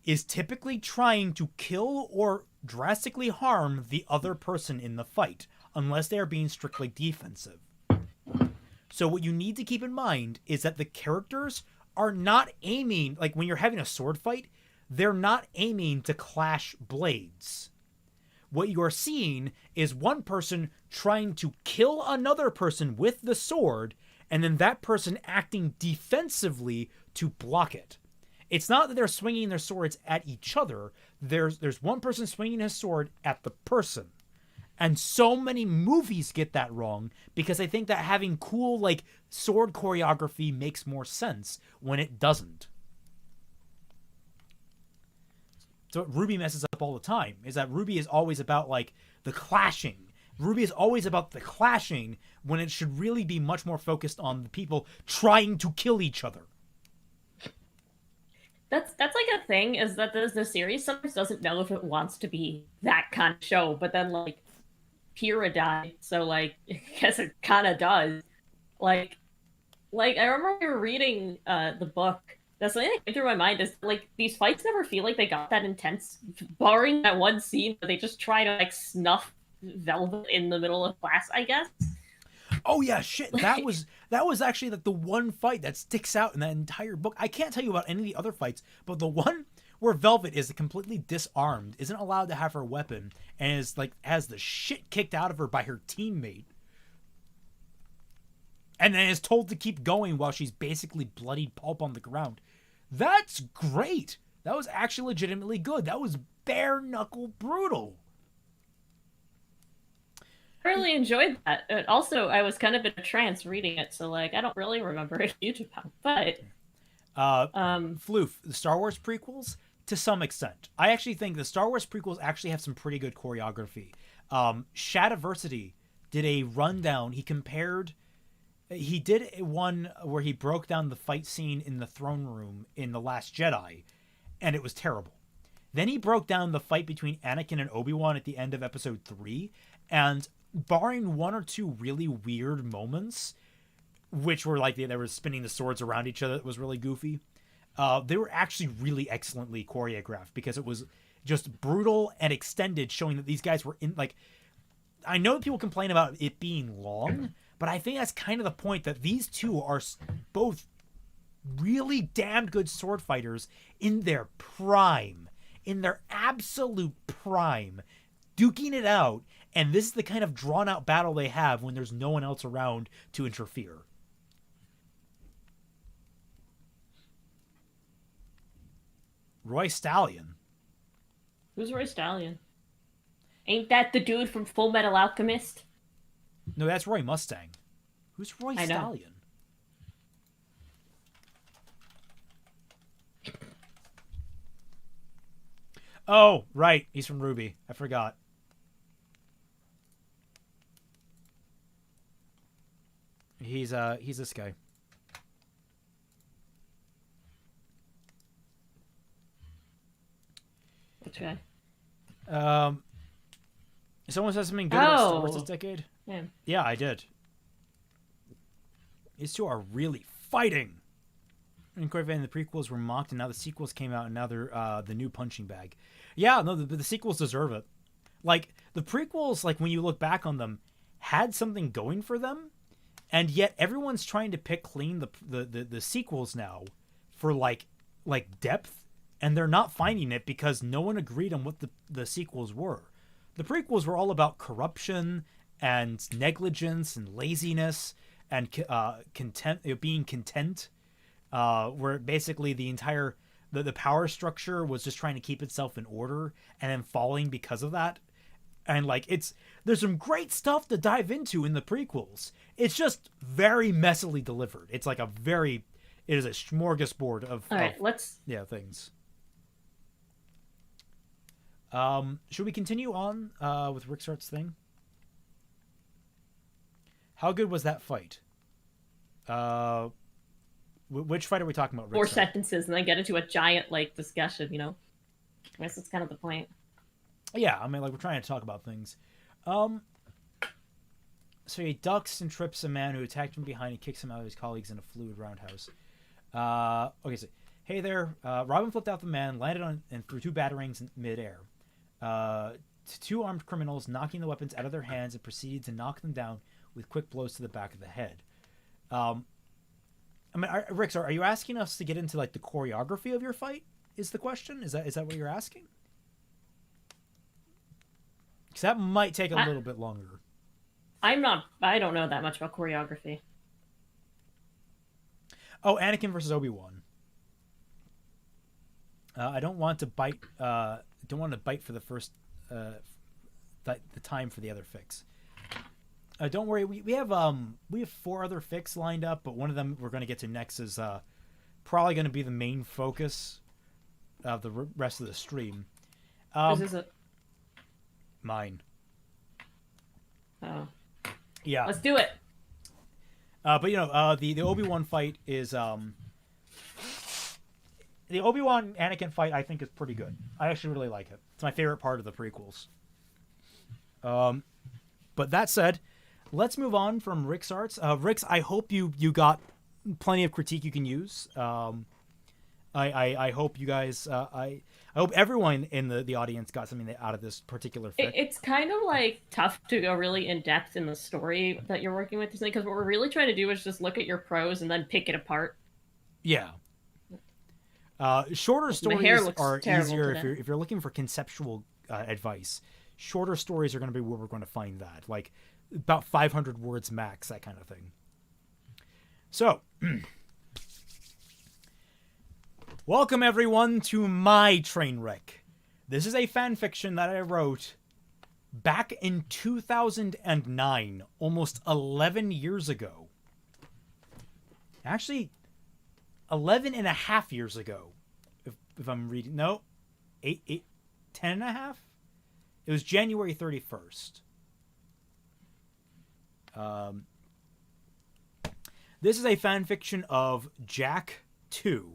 is typically trying to kill or drastically harm the other person in the fight, unless they are being strictly defensive. So what you need to keep in mind is that the characters are not aiming, like when you're having a sword fight, they're not aiming to clash blades. What you are seeing is one person trying to kill another person with the sword, and then that person acting defensively to block it. It's not that they're swinging their swords at each other. There's one person swinging his sword at the person. And so many movies get that wrong because they think that having cool, like, sword choreography makes more sense when it doesn't. So what Ruby messes up all the time is that Ruby is always about, like, the clashing. Ruby is always about the clashing when it should really be much more focused on the people trying to kill each other. That's like a thing is that the series sometimes doesn't know if it wants to be that kind of show, but then like Kira died, so like I guess it kind of does. Like I remember we were reading the book. That's something that came through my mind is like these fights never feel like they got that intense, barring that one scene where they just try to like snuff Velvet in the middle of class. I guess. Oh yeah, shit. That was actually like the one fight that sticks out in that entire book. I can't tell you about any of the other fights, but the one where Velvet is completely disarmed, isn't allowed to have her weapon, and is like has the shit kicked out of her by her teammate, and then is told to keep going while she's basically bloodied pulp on the ground. That's great. That was actually legitimately good. That was bare knuckle brutal. I really enjoyed that. Also, I was kind of in a trance reading it, so like I don't really remember a huge amount. But Floof, the Star Wars prequels, to some extent. I actually think the Star Wars prequels actually have some pretty good choreography. Shadiversity did a rundown. He did one where he broke down the fight scene in the throne room in The Last Jedi, and it was terrible. Then he broke down the fight between Anakin and Obi-Wan at the end of episode 3, and barring one or two really weird moments, which were like they were spinning the swords around each other, it was really goofy. They were actually really excellently choreographed because it was just brutal and extended, showing that these guys were in like. I know that people complain about it being long, but I think that's kind of the point that these two are both really damn good sword fighters in their prime, in their absolute prime, duking it out. And this is the kind of drawn out battle they have when there's no one else around to interfere. Roy Stallion. Who's Roy Stallion? Ain't that the dude from Full Metal Alchemist? No, that's Roy Mustang. Who's Roy Stallion? Oh, right. He's from Ruby. I forgot. He's this guy. Which guy? Someone said something good about Star Wars this decade. Yeah. Yeah, I did. These two are really fighting. And quite frankly, the prequels were mocked, and now the sequels came out, and now they're the new punching bag. Yeah, no, the sequels deserve it. Like, the prequels, like, when you look back on them, had something going for them, and yet everyone's trying to pick clean the sequels now for, like depth, and they're not finding it because no one agreed on what the sequels were. The prequels were all about corruption and negligence and laziness and being content, where basically the entire the power structure was just trying to keep itself in order and then falling because of that. And like there's some great stuff to dive into in the prequels. It's just very messily delivered. It's like it is a smorgasbord of things. Should we continue on with Ricksart's thing? How good was that fight? Which fight are we talking about, Ricksart? 4 sentences and then get into a giant discussion, I guess that's kind of the point. Yeah, I mean, like, we're trying to talk about things. So he ducks and trips a man who attacked him behind and kicks him out of his colleagues in a fluid roundhouse. Okay, so, hey there. Robin flipped out the man, landed on and threw 2 batarangs in midair. 2 armed criminals, knocking the weapons out of their hands, and proceeded to knock them down with quick blows to the back of the head. I mean, Rick, are you asking us to get into, like, the choreography of your fight? Is the question? Is that what you're asking? Because that might take a little bit longer. I don't know that much about choreography. Oh, Anakin versus Obi-Wan. I don't want to bite. Don't want to bite for the first. The time for the other fix. Don't worry. We have 4 other fix lined up, but one of them we're going to get to next is probably going to be the main focus of the rest of the stream. Whose is it? Mine. Oh. Yeah. Let's do it. But the Obi-Wan fight is the Obi-Wan Anakin fight. I think is pretty good. I actually really like it. It's my favorite part of the prequels. But that said, let's move on from Rick's arts. Rick's, I hope you got plenty of critique you can use. I hope you guys. I hope everyone in the audience got something out of this particular fic. It's kind of tough to go really in depth in the story that you're working with, because what we're really trying to do is just look at your prose and then pick it apart. Yeah. Shorter stories are easier if you're looking for conceptual advice. Shorter stories are going to be where we're going to find that, like about 500 words max, that kind of thing. So. Welcome, everyone, to my train wreck. This is a fan fiction that I wrote back in 2009, almost 11 years ago. Actually, 11 and a half years ago, if I'm reading. No, 10 and a half? It was January 31st. This is a fan fiction of Jack 2.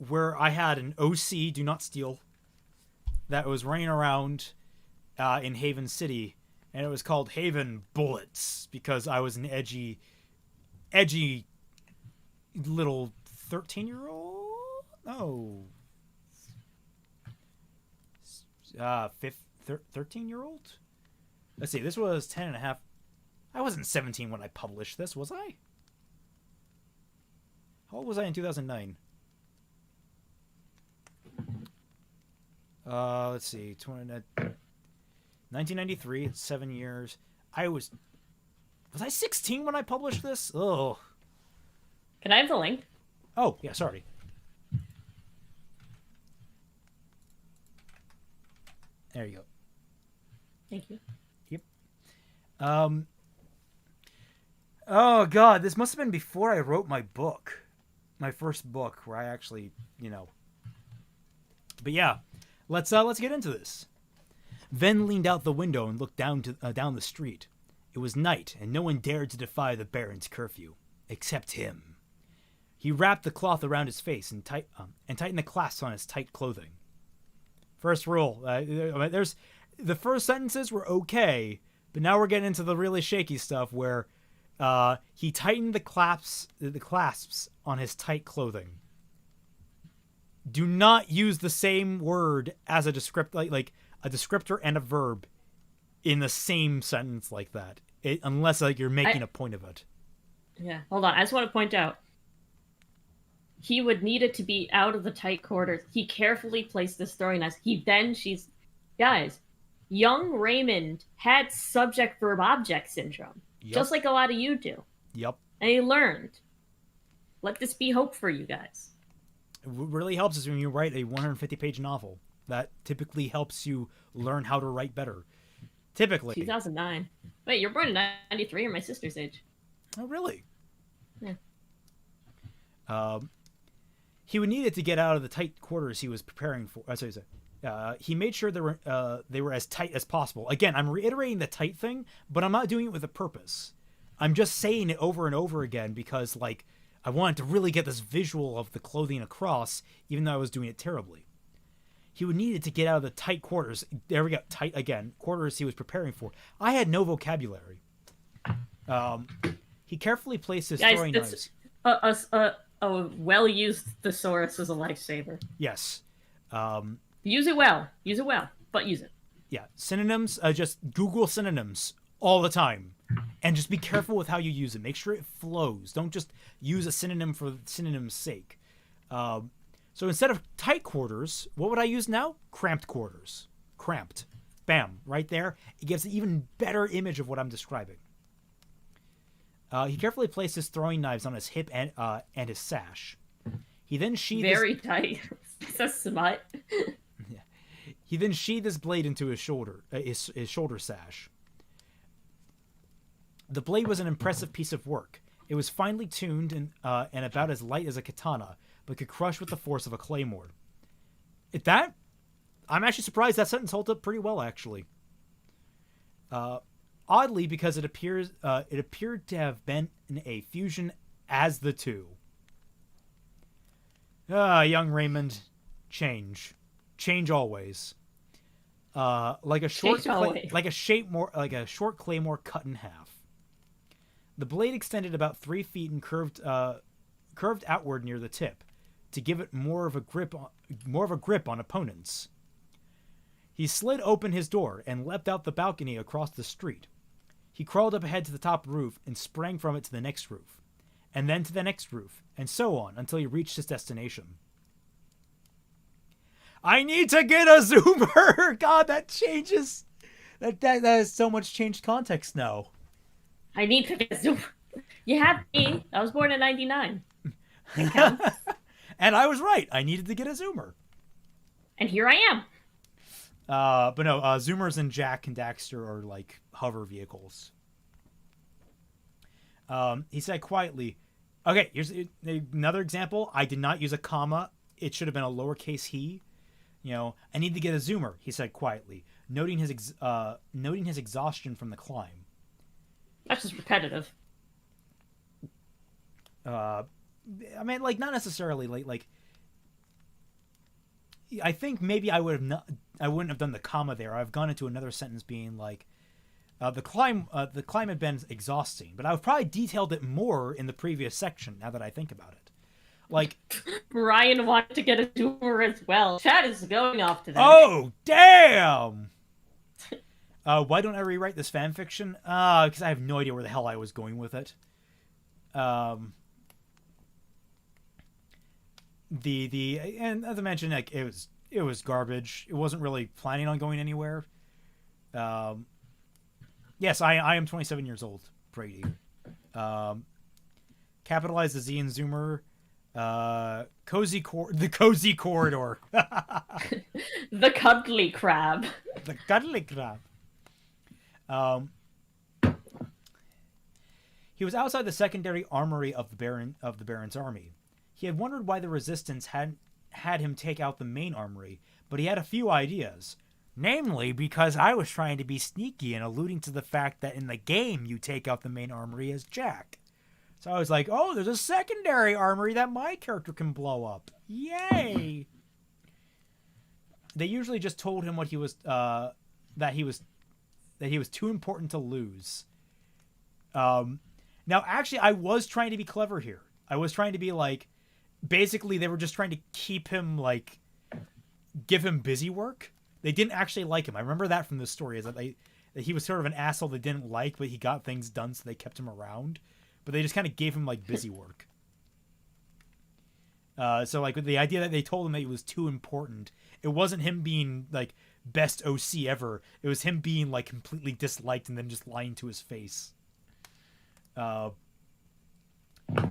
Where I had an OC, Do Not Steal, that was running around in Haven City, and it was called Haven Bullets, because I was an edgy little 13-year-old? No. 13-year-old? Let's see, this was 10 and a half. I wasn't 17 when I published this, was I? How old was I in 2009? Let's see. 1993. It's 7 years. Was I 16 when I published this? Oh. Can I have the link? Oh, yeah, sorry. There you go. Thank you. Yep. Oh, God. This must have been before I wrote my book. My first book, where I actually, But yeah, let's get into this. Ven leaned out the window and looked down the street. It was night, and no one dared to defy the Baron's curfew, except him. He wrapped the cloth around his face and tightened the clasps on his tight clothing. First rule. There's the first sentences were okay, but now we're getting into the really shaky stuff where he tightened the clasps on his tight clothing. Do not use the same word as a descriptor, like a descriptor and a verb in the same sentence like that, unless like you're making a point of it. Yeah, hold on. I just want to point out, he would need it to be out of the tight quarters. He carefully placed this throwing knife. Guys, young Raymond had subject-verb-object syndrome, just like a lot of you do. Yep. And he learned. Let this be hope for you guys. It really helps us when you write a 150-page novel. That typically helps you learn how to write better. Typically. 2009. Wait, you're born in 93. You're my sister's age. Oh, really? Yeah. He would need it to get out of the tight quarters he was preparing for. He made sure they were as tight as possible. Again, I'm reiterating the tight thing, but I'm not doing it with a purpose. I'm just saying it over and over again because, like, I wanted to really get this visual of the clothing across, even though I was doing it terribly. He would need it to get out of the tight quarters. There we go. Tight again. Quarters he was preparing for. I had no vocabulary. He carefully placed his throwing knives. A well-used thesaurus is a lifesaver. Yes. Use it well. Use it well, but use it. Yeah. Synonyms, just Google synonyms all the time. And just be careful with how you use it. Make sure it flows. Don't just use a synonym for synonym's sake. So instead of tight quarters, what would I use now? Cramped quarters. Cramped. Bam. Right there. It gives an even better image of what I'm describing. He carefully placed his throwing knives on his hip and his sash. He then sheathed very tight. It's a smut. Yeah. He then sheathed his blade into his shoulder sash. The blade was an impressive piece of work. It was finely tuned and about as light as a katana, but could crush with the force of a claymore. I'm actually surprised that sentence holds up pretty well, actually. Oddly, because it appeared to have been a fusion as the two. Young Raymond, change always. Like a short claymore cut in half. The blade extended about 3 feet and curved outward near the tip, to give it more of a grip on opponents. He slid open his door and leapt out the balcony across the street. He crawled up ahead to the top roof and sprang from it to the next roof, and then to the next roof, and so on until he reached his destination. I need to get a zoomer! God, that changes. That has so much changed context now. I need to get a zoomer. You have me. I was born in 99. It counts. And I was right. I needed to get a zoomer. And here I am. But no, zoomers in Jak and Daxter are like hover vehicles. He said quietly, okay, here's another example. I did not use a comma. It should have been a lowercase he. I need to get a zoomer, he said quietly, noting his exhaustion from the climb. That's just repetitive. I mean, like, not necessarily like I think maybe I wouldn't have done the comma there. I've gone into another sentence being like, the climb had been exhausting, but I've probably detailed it more in the previous section now that I think about it. Like, Ryan wanted to get a zoomer as well. Chat is going off to that. Oh, damn! Why don't I rewrite this fan fiction? Because I have no idea where the hell I was going with it. And as I mentioned, like, it was garbage. It wasn't really planning on going anywhere. Yes, I am 27 years old, Brady. Capitalize the Z in Zoomer. The cozy corridor. The cuddly crab. The cuddly crab. He was outside the secondary armory of the Baron's army. He had wondered why the resistance hadn't had him take out the main armory, but he had a few ideas. Namely, because I was trying to be sneaky and alluding to the fact that in the game you take out the main armory as Jak. So I was like, oh, there's a secondary armory that my character can blow up. Yay! They usually just told him what he was that he was too important to lose. Now, actually, I was trying to be clever here. I was trying to be like, basically, they were just trying to keep him, like, give him busy work. They didn't actually like him. I remember that from the story, is that he was sort of an asshole they didn't like, but he got things done, so they kept him around. But they just kind of gave him, like, busy work. So, like, the idea that they told him that he was too important, it wasn't him being, like, best OC ever. It was him being, like, completely disliked and then just lying to his face.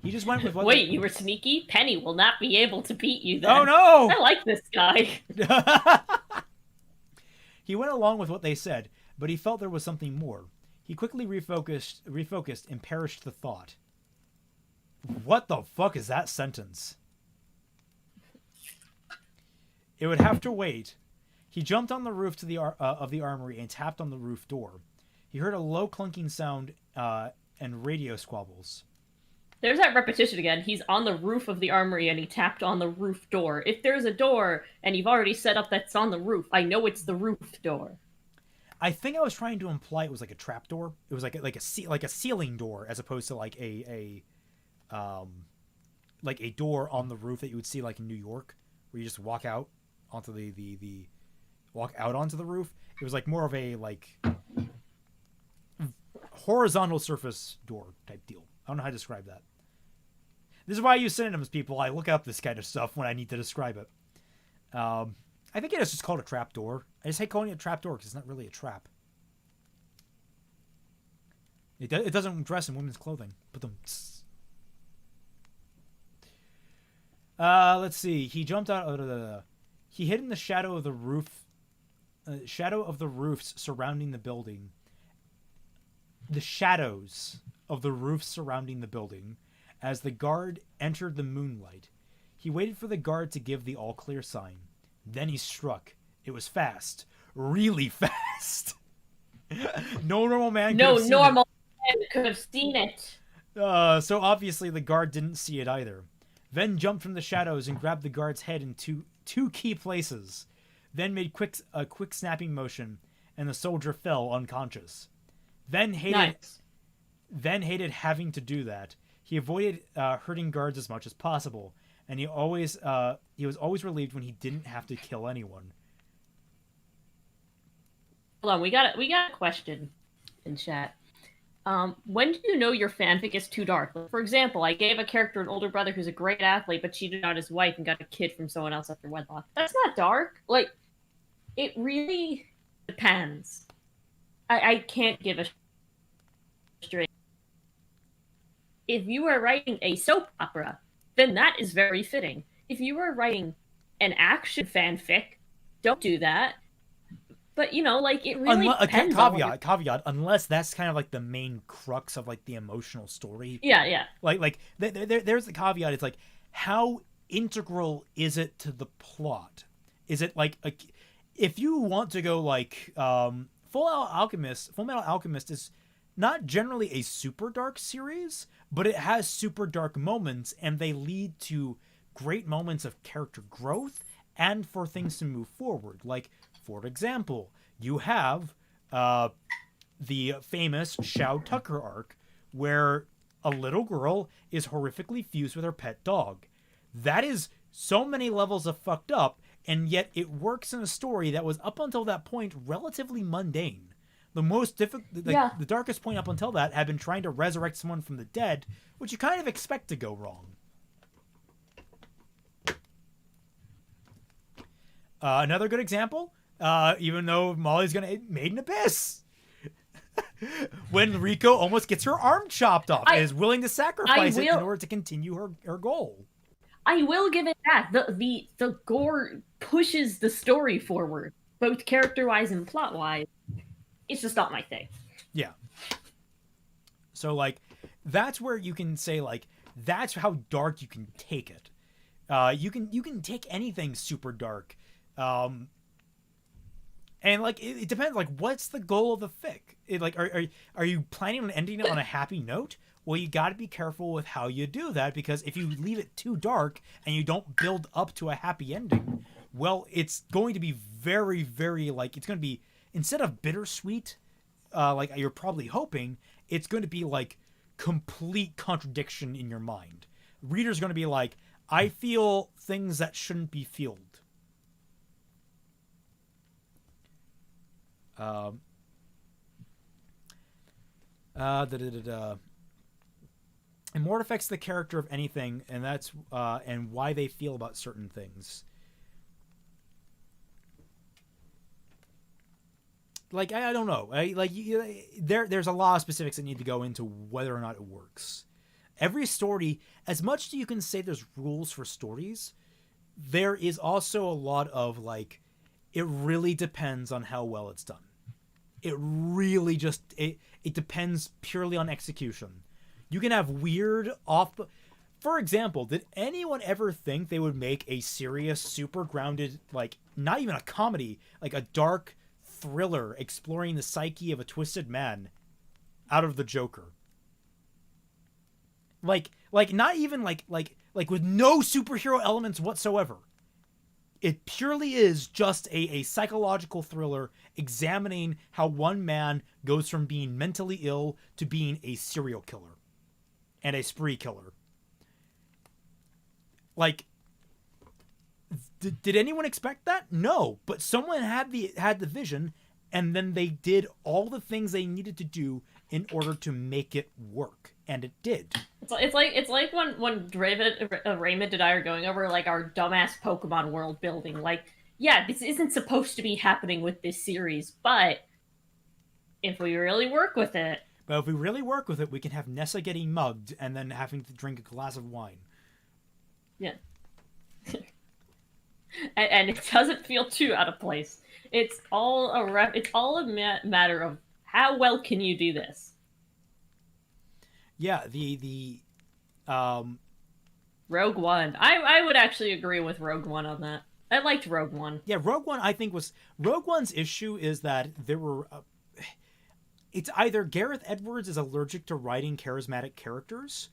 He just went with what... Wait, you were sneaky? Penny will not be able to beat you then. Oh, no! I like this guy. He went along with what they said, but he felt there was something more. He quickly refocused and perished the thought. What the fuck is that sentence? It would have to wait. He jumped on the roof to of the armory and tapped on the roof door. He heard a low clunking sound and radio squabbles. There's that repetition again. He's on the roof of the armory and he tapped on the roof door. If there's a door and you've already set up that's on the roof, I know it's the roof door. I think I was trying to imply it was like a trap door. It was like a ceiling door as opposed to like a door on the roof that you would see like in New York, where you just walk out onto the onto the roof. It was like more of a like horizontal surface door type deal. I don't know how to describe that. This is why I use synonyms, people. I look up this kind of stuff when I need to describe it. I think it's just called a trap door. I just hate calling it a trap door because it's not really a trap. It doesn't dress in women's clothing. Let's see. He jumped out. He hid in the shadow of the roof. Shadow of the roofs surrounding the building. The shadows of the roofs surrounding the building. As the guard entered the moonlight, he waited for the guard to give the all-clear sign. Then he struck. It was fast. Really fast. No normal man could have seen it. So obviously the guard didn't see it either. Ven jumped from the shadows and grabbed the guard's head in two key places. Then made a quick snapping motion, and the soldier fell unconscious. Ven hated having to do that. He avoided hurting guards as much as possible, and he was always relieved when he didn't have to kill anyone. Hold on, we got a question in chat. When do you know your fanfic is too dark? Like, for example, I gave a character an older brother who's a great athlete, but cheated on his wife and got a kid from someone else after wedlock. That's not dark. Like, it really depends. I can't give a straight. If you are writing a soap opera, then that is very fitting. If you are writing an action fanfic, don't do that. But, you know, like, it really depends caveat, unless that's kind of, like, the main crux of, like, the emotional story. Yeah. There's the caveat. It's, like, how integral is it to the plot? Is it, like, if you want to go, like, Full Metal Alchemist is not generally a super dark series, but it has super dark moments, and they lead to great moments of character growth and for things to move forward. Like, for example, you have the famous Shao Tucker arc, where a little girl is horrifically fused with her pet dog. That is so many levels of fucked up, and yet it works in a story that was, up until that point, relatively mundane. The most difficult, the darkest point up until that had been trying to resurrect someone from the dead, which you kind of expect to go wrong. Another good example, even though Mollie's gonna made an abyss. When Rico almost gets her arm chopped off and is willing to sacrifice it in order to continue her goal. I will give it that. The gore pushes the story forward, both character-wise and plot-wise. It's just not my thing. Yeah. So, like, that's where you can say, like, that's how dark you can take it. You can take anything super dark. And, like, it depends, like, what's the goal of the fic? like are you planning on ending it on a happy note? Well, you got to be careful with how you do that, because if you leave it too dark and you don't build up to a happy ending, well, it's going to be very, very, like, it's going to be, instead of bittersweet, like you're probably hoping, it's going to be like complete contradiction in your mind. Readers going to be like, I feel things that shouldn't be feeled. Da, da, da, da. And more affects the character of anything, and that's and why they feel about certain things. Like, I don't know. There's a lot of specifics that need to go into whether or not it works. Every story, as much as you can say there's rules for stories, there is also a lot of, like, it really depends on how well it's done. It really just, it depends purely on execution. You can have weird off... For example, did anyone ever think they would make a serious, super grounded, like, not even a comedy, like a dark thriller exploring the psyche of a twisted man out of the Joker? Like not even like with no superhero elements whatsoever. It purely is just a psychological thriller examining how one man goes from being mentally ill to being a serial killer and a spree killer. Like, did anyone expect that? No, but someone had the vision, and then they did all the things they needed to do in order to make it work, and it did. It's like when Raymond and I are going over like our dumbass Pokemon world building. Like, yeah, this isn't supposed to be happening with this series, but if we really work with it, we can have Nessa getting mugged and then having to drink a glass of wine. Yeah. and it doesn't feel too out of place. It's all a matter of how well can you do this. Yeah, the Rogue One. I would actually agree with Rogue One on that. I liked Rogue One. Yeah, Rogue One, I think, was... Rogue One's issue is that there were... it's either Gareth Edwards is allergic to writing charismatic characters,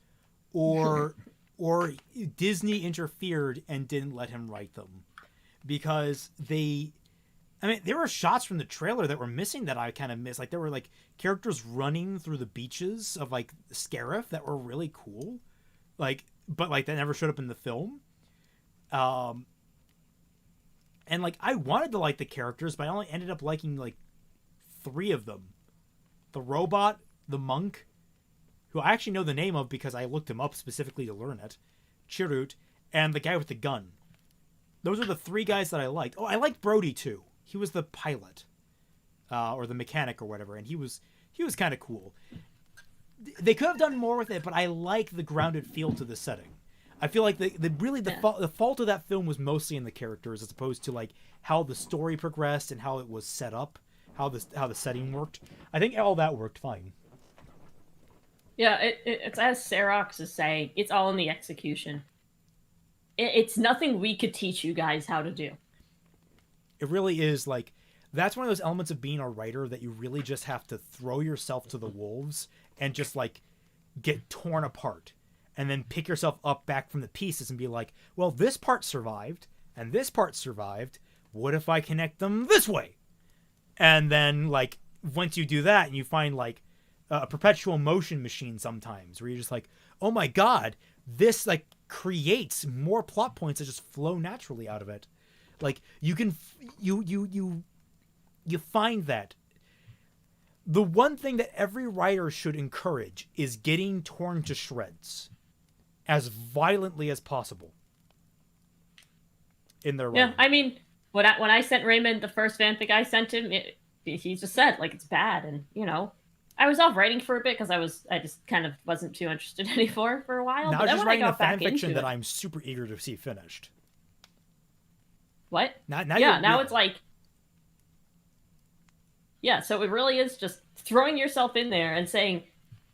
or or Disney interfered and didn't let him write them. Because they... I mean, there were shots from the trailer that were missing that I kind of missed. Like, there were, like, characters running through the beaches of, like, Scarif that were really cool. Like, but, like, that never showed up in the film. And, like, I wanted to like the characters, but I only ended up liking, like, 3 of them. The robot, the monk, who I actually know the name of because I looked him up specifically to learn it, Chirrut, and the guy with the gun. Those are the 3 guys that I liked. Oh, I liked Brody, too. He was the pilot, or the mechanic or whatever, and he was kind of cool. They could have done more with it, but I like the grounded feel to the setting. I feel like the fault of that film was mostly in the characters, as opposed to like how the story progressed and how it was set up, how the setting worked. I think all that worked fine. Yeah, it's as Serox is saying, it's all in the execution. It's nothing we could teach you guys how to do. It really is, like, that's one of those elements of being a writer that you really just have to throw yourself to the wolves and just, like, get torn apart. And then pick yourself up back from the pieces and be like, well, this part survived, and this part survived. What if I connect them this way? And then, like, once you do that, and you find, like, a perpetual motion machine sometimes, where you're just like, oh my god, this, like, creates more plot points that just flow naturally out of it. Like, you can, you find that. The one thing that every writer should encourage is getting torn to shreds as violently as possible in their writing. Yeah, I mean, when I sent Raymond the first fanfic I sent him, he just said, like, it's bad. And, you know, I was off writing for a bit because I just kind of wasn't too interested anymore for a while. Now but I'm just writing a fanfiction that I'm super eager to see finished. What? Now it's like... Yeah, so it really is just throwing yourself in there and saying,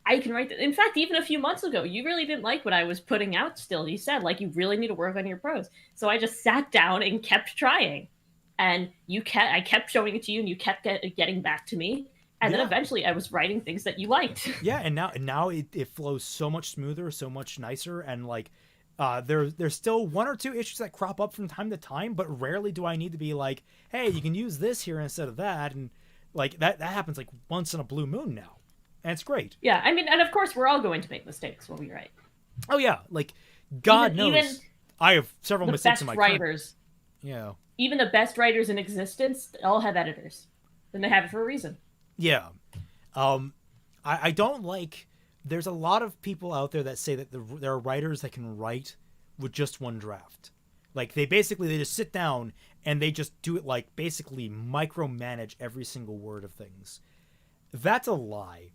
I can write... In fact, even a few months ago, you really didn't like what I was putting out still. You said, like, you really need to work on your prose. So I just sat down and kept trying. And I kept showing it to you, and you kept getting back to me. And then Yeah. eventually I was writing things that you liked. Yeah, and now it flows so much smoother, so much nicer, and like there's still one or two issues that crop up from time to time, but rarely do I need to be like, hey, you can use this here instead of that, and like that happens like once in a blue moon now, and it's great. Yeah, I mean, and of course we're all going to make mistakes when we write. Oh yeah, like God knows Even I have several the mistakes best in my writers, Yeah. even the best writers in existence, all have editors, and they have it for a reason. Yeah. I don't like. There's a lot of people out there that say that there are writers that can write with just one draft. Like they just sit down and they just do it like basically micromanage every single word of things. That's a lie.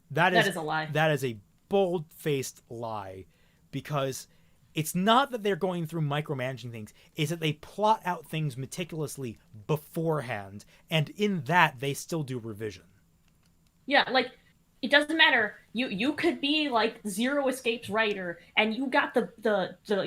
That is a lie. That is a bold-faced lie, because it's not that they're going through micromanaging things. It's that they plot out things meticulously beforehand, and in that they still do revision. Yeah, like it doesn't matter. You could be like Zero Escapes writer, and you got the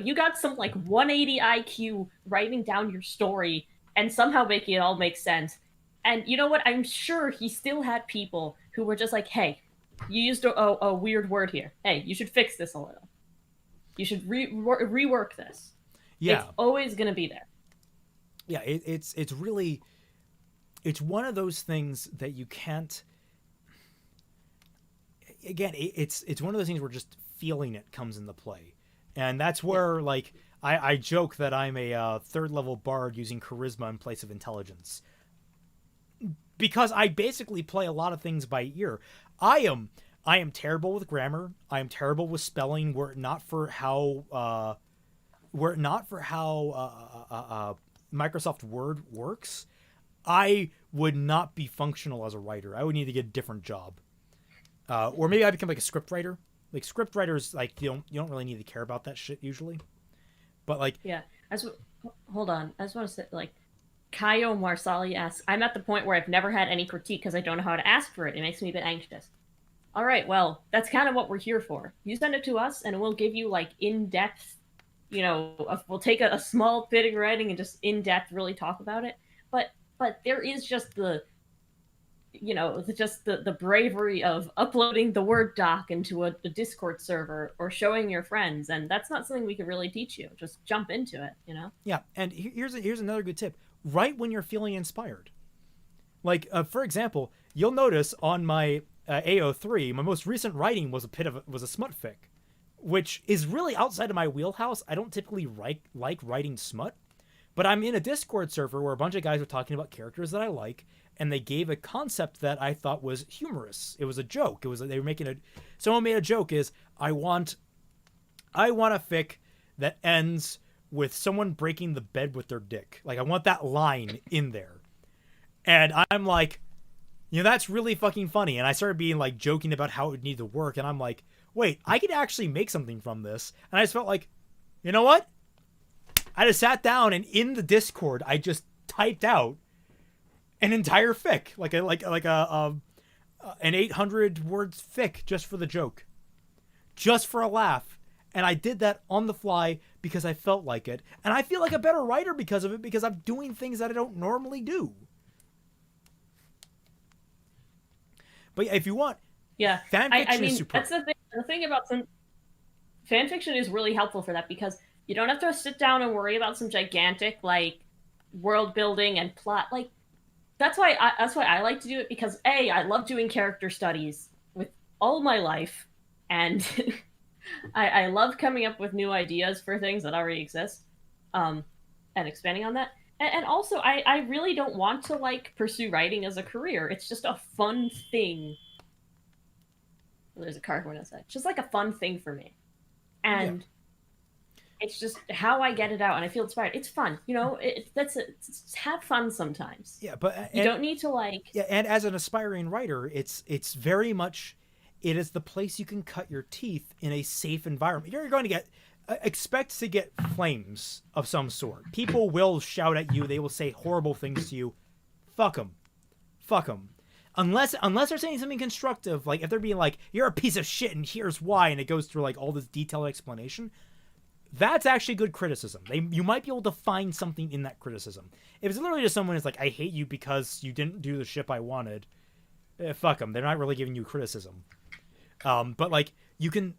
you got some like 180 IQ writing down your story, and somehow making it all make sense. And you know what? I'm sure he still had people who were just like, "Hey, you used a weird word here. Hey, you should fix this a little. You should rework this." Yeah, it's always gonna be there. Yeah, it's really, it's one of those things that you can't. Again, it's one of those things where just feeling it comes into play, and that's where like I joke that I'm a third level bard using charisma in place of intelligence, because I basically play a lot of things by ear. I am terrible with grammar. I am terrible with spelling. Were it not for how Microsoft Word works, I would not be functional as a writer. I would need to get a different job. Or maybe I become like a script writer. Like script writers, like you don't really need to care about that shit usually. But like, yeah. Hold on. I just want to say, like, Kaio Marsali asks, I'm at the point where I've never had any critique because I don't know how to ask for it. It makes me a bit anxious. All right, well, that's kind of what we're here for. You send it to us, and we'll give you like in-depth. We'll take a small bit of writing and just in-depth really talk about it. But there is just the bravery of uploading the Word doc into a Discord server or showing your friends, and that's not something we can really teach you. Just jump into it, Yeah, and here's another good tip: write when you're feeling inspired. Like, for example, you'll notice on my AO3, my most recent writing was a smut fic, which is really outside of my wheelhouse. I don't typically like writing smut, but I'm in a Discord server where a bunch of guys are talking about characters that I like, and they gave a concept that I thought was humorous. It was a joke. They were making someone made a joke is I want a fic that ends with someone breaking the bed with their dick. Like I want that line in there. And I'm like, that's really fucking funny. And I started being like joking about how it would need to work. And I'm like, wait, I could actually make something from this. And I just felt like, you know what? I just sat down and in the Discord, I just typed out an entire fic, like an 800 words fic just for the joke, just for a laugh. And I did that on the fly because I felt like it. And I feel like a better writer because of it, because I'm doing things that I don't normally do. But if you want, yeah, fanfiction is superb. That's the thing. The thing about some fanfiction is really helpful for that, because you don't have to sit down and worry about some gigantic like world building and plot. Like that's why I like to do it, because I love doing character studies with all my life, and I love coming up with new ideas for things that already exist, and expanding on that. And also, I really don't want to like pursue writing as a career. It's just a fun thing. Well, there's a car going outside. It's just like a fun thing for me, and it's just how I get it out, and I feel inspired. It's fun, have fun sometimes. Yeah, but you don't need to like. Yeah, and as an aspiring writer, it's very much, it is the place you can cut your teeth in a safe environment. You're going to expect to get flames of some sort. People will shout at you. They will say horrible things to you. Fuck them. Unless they're saying something constructive, like if they're being like, you're a piece of shit and here's why, and it goes through like all this detailed explanation, that's actually good criticism. You might be able to find something in that criticism. If it's literally just someone who's like, I hate you because you didn't do the ship I wanted, fuck them. They're not really giving you criticism. But like you can,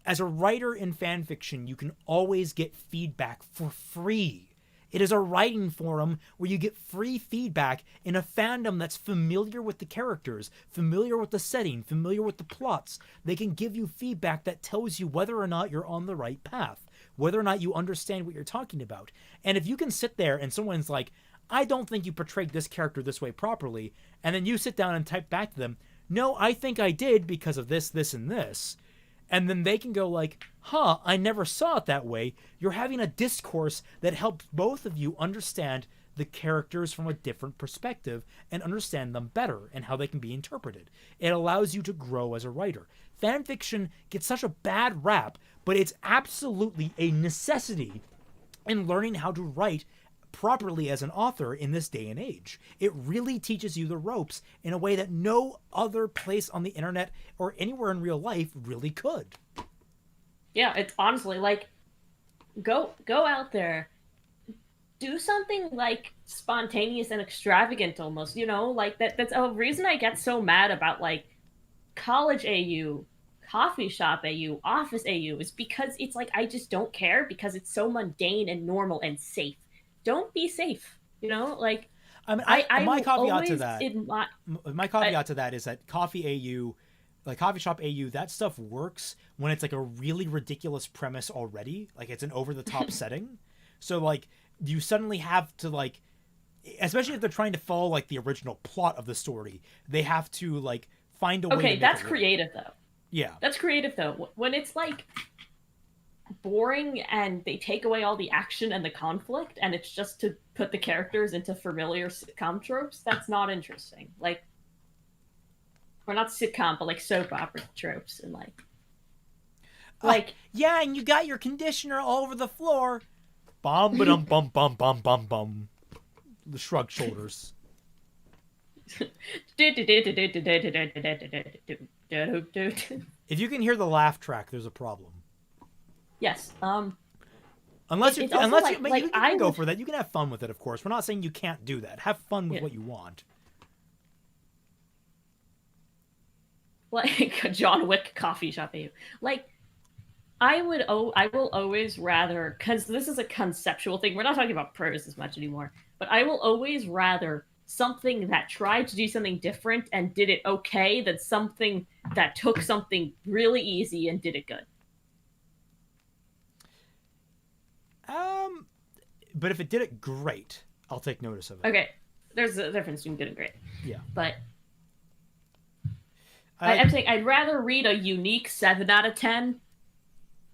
as a writer in fan fiction, you can always get feedback for free. It is a writing forum where you get free feedback in a fandom that's familiar with the characters, familiar with the setting, familiar with the plots. They can give you feedback that tells you whether or not you're on the right path, whether or not you understand what you're talking about. And if you can sit there and someone's like, I don't think you portrayed this character this way properly, and then you sit down and type back to them, no, I think I did because of this, this, and this. And then they can go like, huh, I never saw it that way. You're having a discourse that helps both of you understand the characters from a different perspective and understand them better and how they can be interpreted. It allows you to grow as a writer. Fan fiction gets such a bad rap, but it's absolutely a necessity in learning how to write properly as an author in this day and age. It really teaches you the ropes in a way that no other place on the internet or anywhere in real life really could. Yeah, it's honestly like go out there, do something like spontaneous and extravagant almost, you know, like that's a reason I get so mad about like college AU, coffee shop AU, office AU is because it's like I just don't care because it's so mundane and normal and safe. Don't be safe, you know, like I mean, my caveat to that is that coffee AU, like coffee shop AU, that stuff works when it's like a really ridiculous premise already, like it's an over the top setting. So like you suddenly have to like, especially if they're trying to follow like the original plot of the story, they have to like find a way. Okay, that's creative though. Yeah, that's creative though. When it's like boring and they take away all the action and the conflict and it's just to put the characters into familiar sitcom tropes, that's not interesting. Like, or not sitcom, but like soap opera tropes and like yeah, and you got your conditioner all over the floor. Bum ba dum bum bum bum bum bum. The shrug shoulders. If you can hear the laugh track, there's a problem. Yes. Unless you can go for that. You can have fun with it, of course. We're not saying you can't do that. Have fun with what you want. Like a John Wick coffee shop. Like, I will always rather, because this is a conceptual thing. We're not talking about prose as much anymore. But I will always rather something that tried to do something different and did it okay than something that took something really easy and did it good. But if it did it great, I'll take notice of it. Okay, there's a difference between good and great. Yeah. But I'm saying I'd rather read a unique 7 out of 10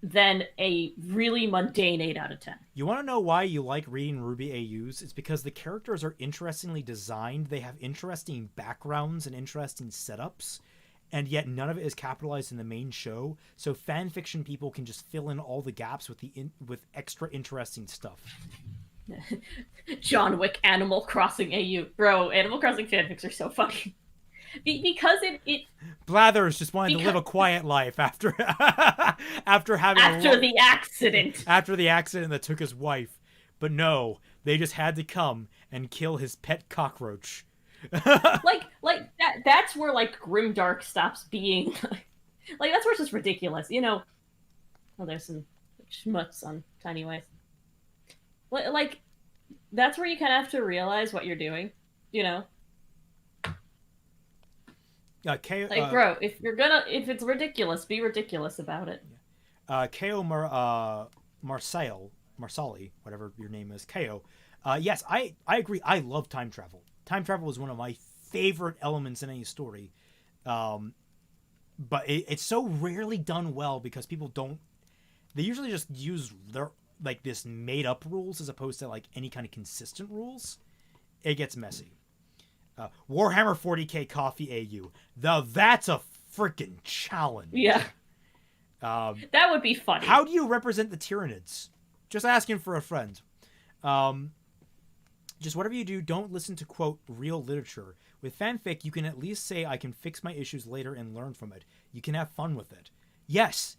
than a really mundane 8 out of 10. You want to know why you like reading Ruby AUs? It's because the characters are interestingly designed. They have interesting backgrounds and interesting setups. And yet none of it is capitalized in the main show, so fan fiction people can just fill in all the gaps with with extra interesting stuff. John Wick, Animal Crossing AU, bro. Animal Crossing fanfics are so funny because it Blathers just wanted to live a quiet life after the accident. After the accident that took his wife, but no, they just had to come and kill his pet cockroach. like that's where like grimdark stops being like that's where it's just ridiculous, you know. Well, there's some schmutz on Tiny Ways. Like that's where you kind of have to realize what you're doing, you know. Bro, if it's ridiculous, be ridiculous about it. Ko Marsali, whatever your name is, Ko. Yes, I agree. I love time travel. Time travel is one of my favorite elements in any story. But it's so rarely done well because people don't... They usually just use their like this made-up rules as opposed to like any kind of consistent rules. It gets messy. Warhammer 40k Coffee AU. That's a freaking challenge. Yeah. That would be funny. How do you represent the Tyranids? Just asking for a friend. Just whatever you do, don't listen to, quote, real literature. With fanfic, you can at least say, I can fix my issues later and learn from it. You can have fun with it. Yes,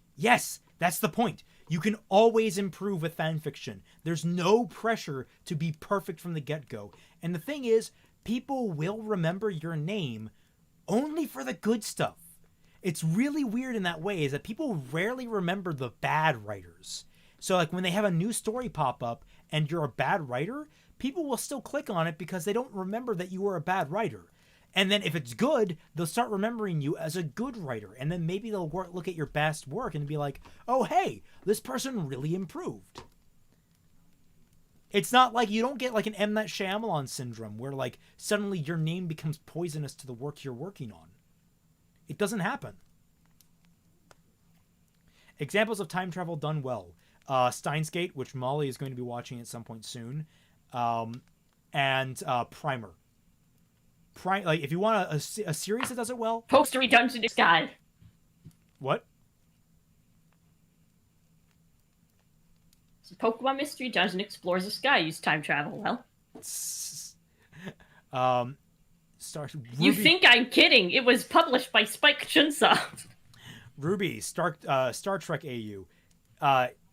that's the point. You can always improve with fanfiction. There's no pressure to be perfect from the get-go. And the thing is, people will remember your name only for the good stuff. It's really weird in that way, is that people rarely remember the bad writers. So like when they have a new story pop up and you're a bad writer, people will still click on it because they don't remember that you were a bad writer. And then if it's good, they'll start remembering you as a good writer. And then maybe they'll look at your best work and be like, oh, hey, this person really improved. It's not like you don't get like an M. Night Shyamalan syndrome where like suddenly your name becomes poisonous to the work you're working on. It doesn't happen. Examples of time travel done well. Steins Gate, which Molly is going to be watching at some point soon. And Primer. Like if you want a series that does it well. Postery Dungeon Sky. What? So Pokemon Mystery Dungeon explores the sky. Use time travel well. Ruby, you think I'm kidding? It was published by Spike Chunsoft. Ruby, Star Trek AU.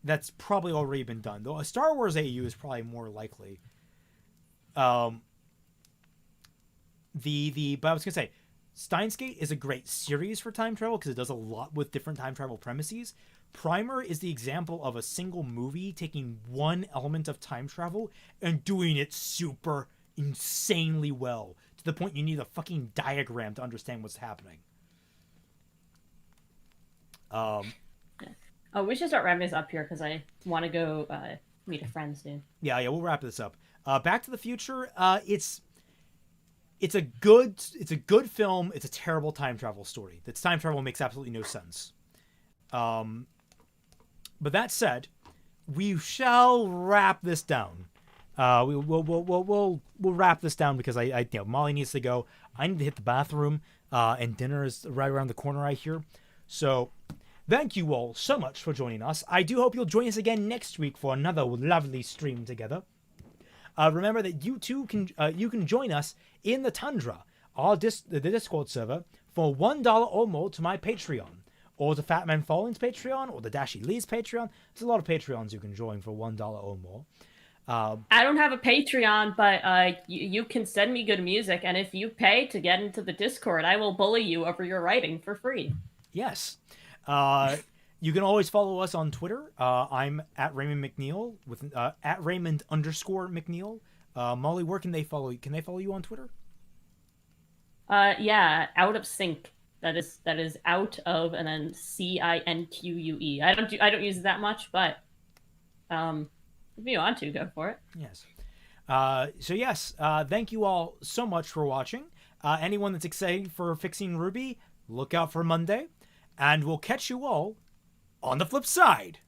That's probably already been done. Though a Star Wars AU is probably more likely. But I was gonna say, Steins Gate is a great series for time travel because it does a lot with different time travel premises. Primer is the example of a single movie taking one element of time travel and doing it super insanely well to the point you need a fucking diagram to understand what's happening. We should start wrapping this up here because I want to go meet a friend soon. Yeah, we'll wrap this up. Back to the Future. It's a good film. It's a terrible time travel story. That time travel makes absolutely no sense. But that said, we shall wrap this down. We'll wrap this down because Molly needs to go. I need to hit the bathroom, and dinner is right around the corner, I hear. So, thank you all so much for joining us. I do hope you'll join us again next week for another lovely stream together. Remember that you too can join us in the Tundra, the Discord server, for $1 or more to my Patreon, or the Fat Man Falling's Patreon, or the Dashy Lee's Patreon. There's a lot of Patreons you can join for $1 or more. I don't have a Patreon, but you can send me good music, and if you pay to get into the Discord, I will bully you over your writing for free. Yes. You can always follow us on Twitter. I'm at Raymond McNeil with at Raymond_McNeil. Molly, where can they follow you? Can they follow you on Twitter? Yeah, Out of Sync. That is out of and then CINQUE. I don't use it that much, but if you want to, go for it. Yes. So yes, thank you all so much for watching. Anyone that's excited for fixing Ruby, look out for Monday, and we'll catch you all on the flip side.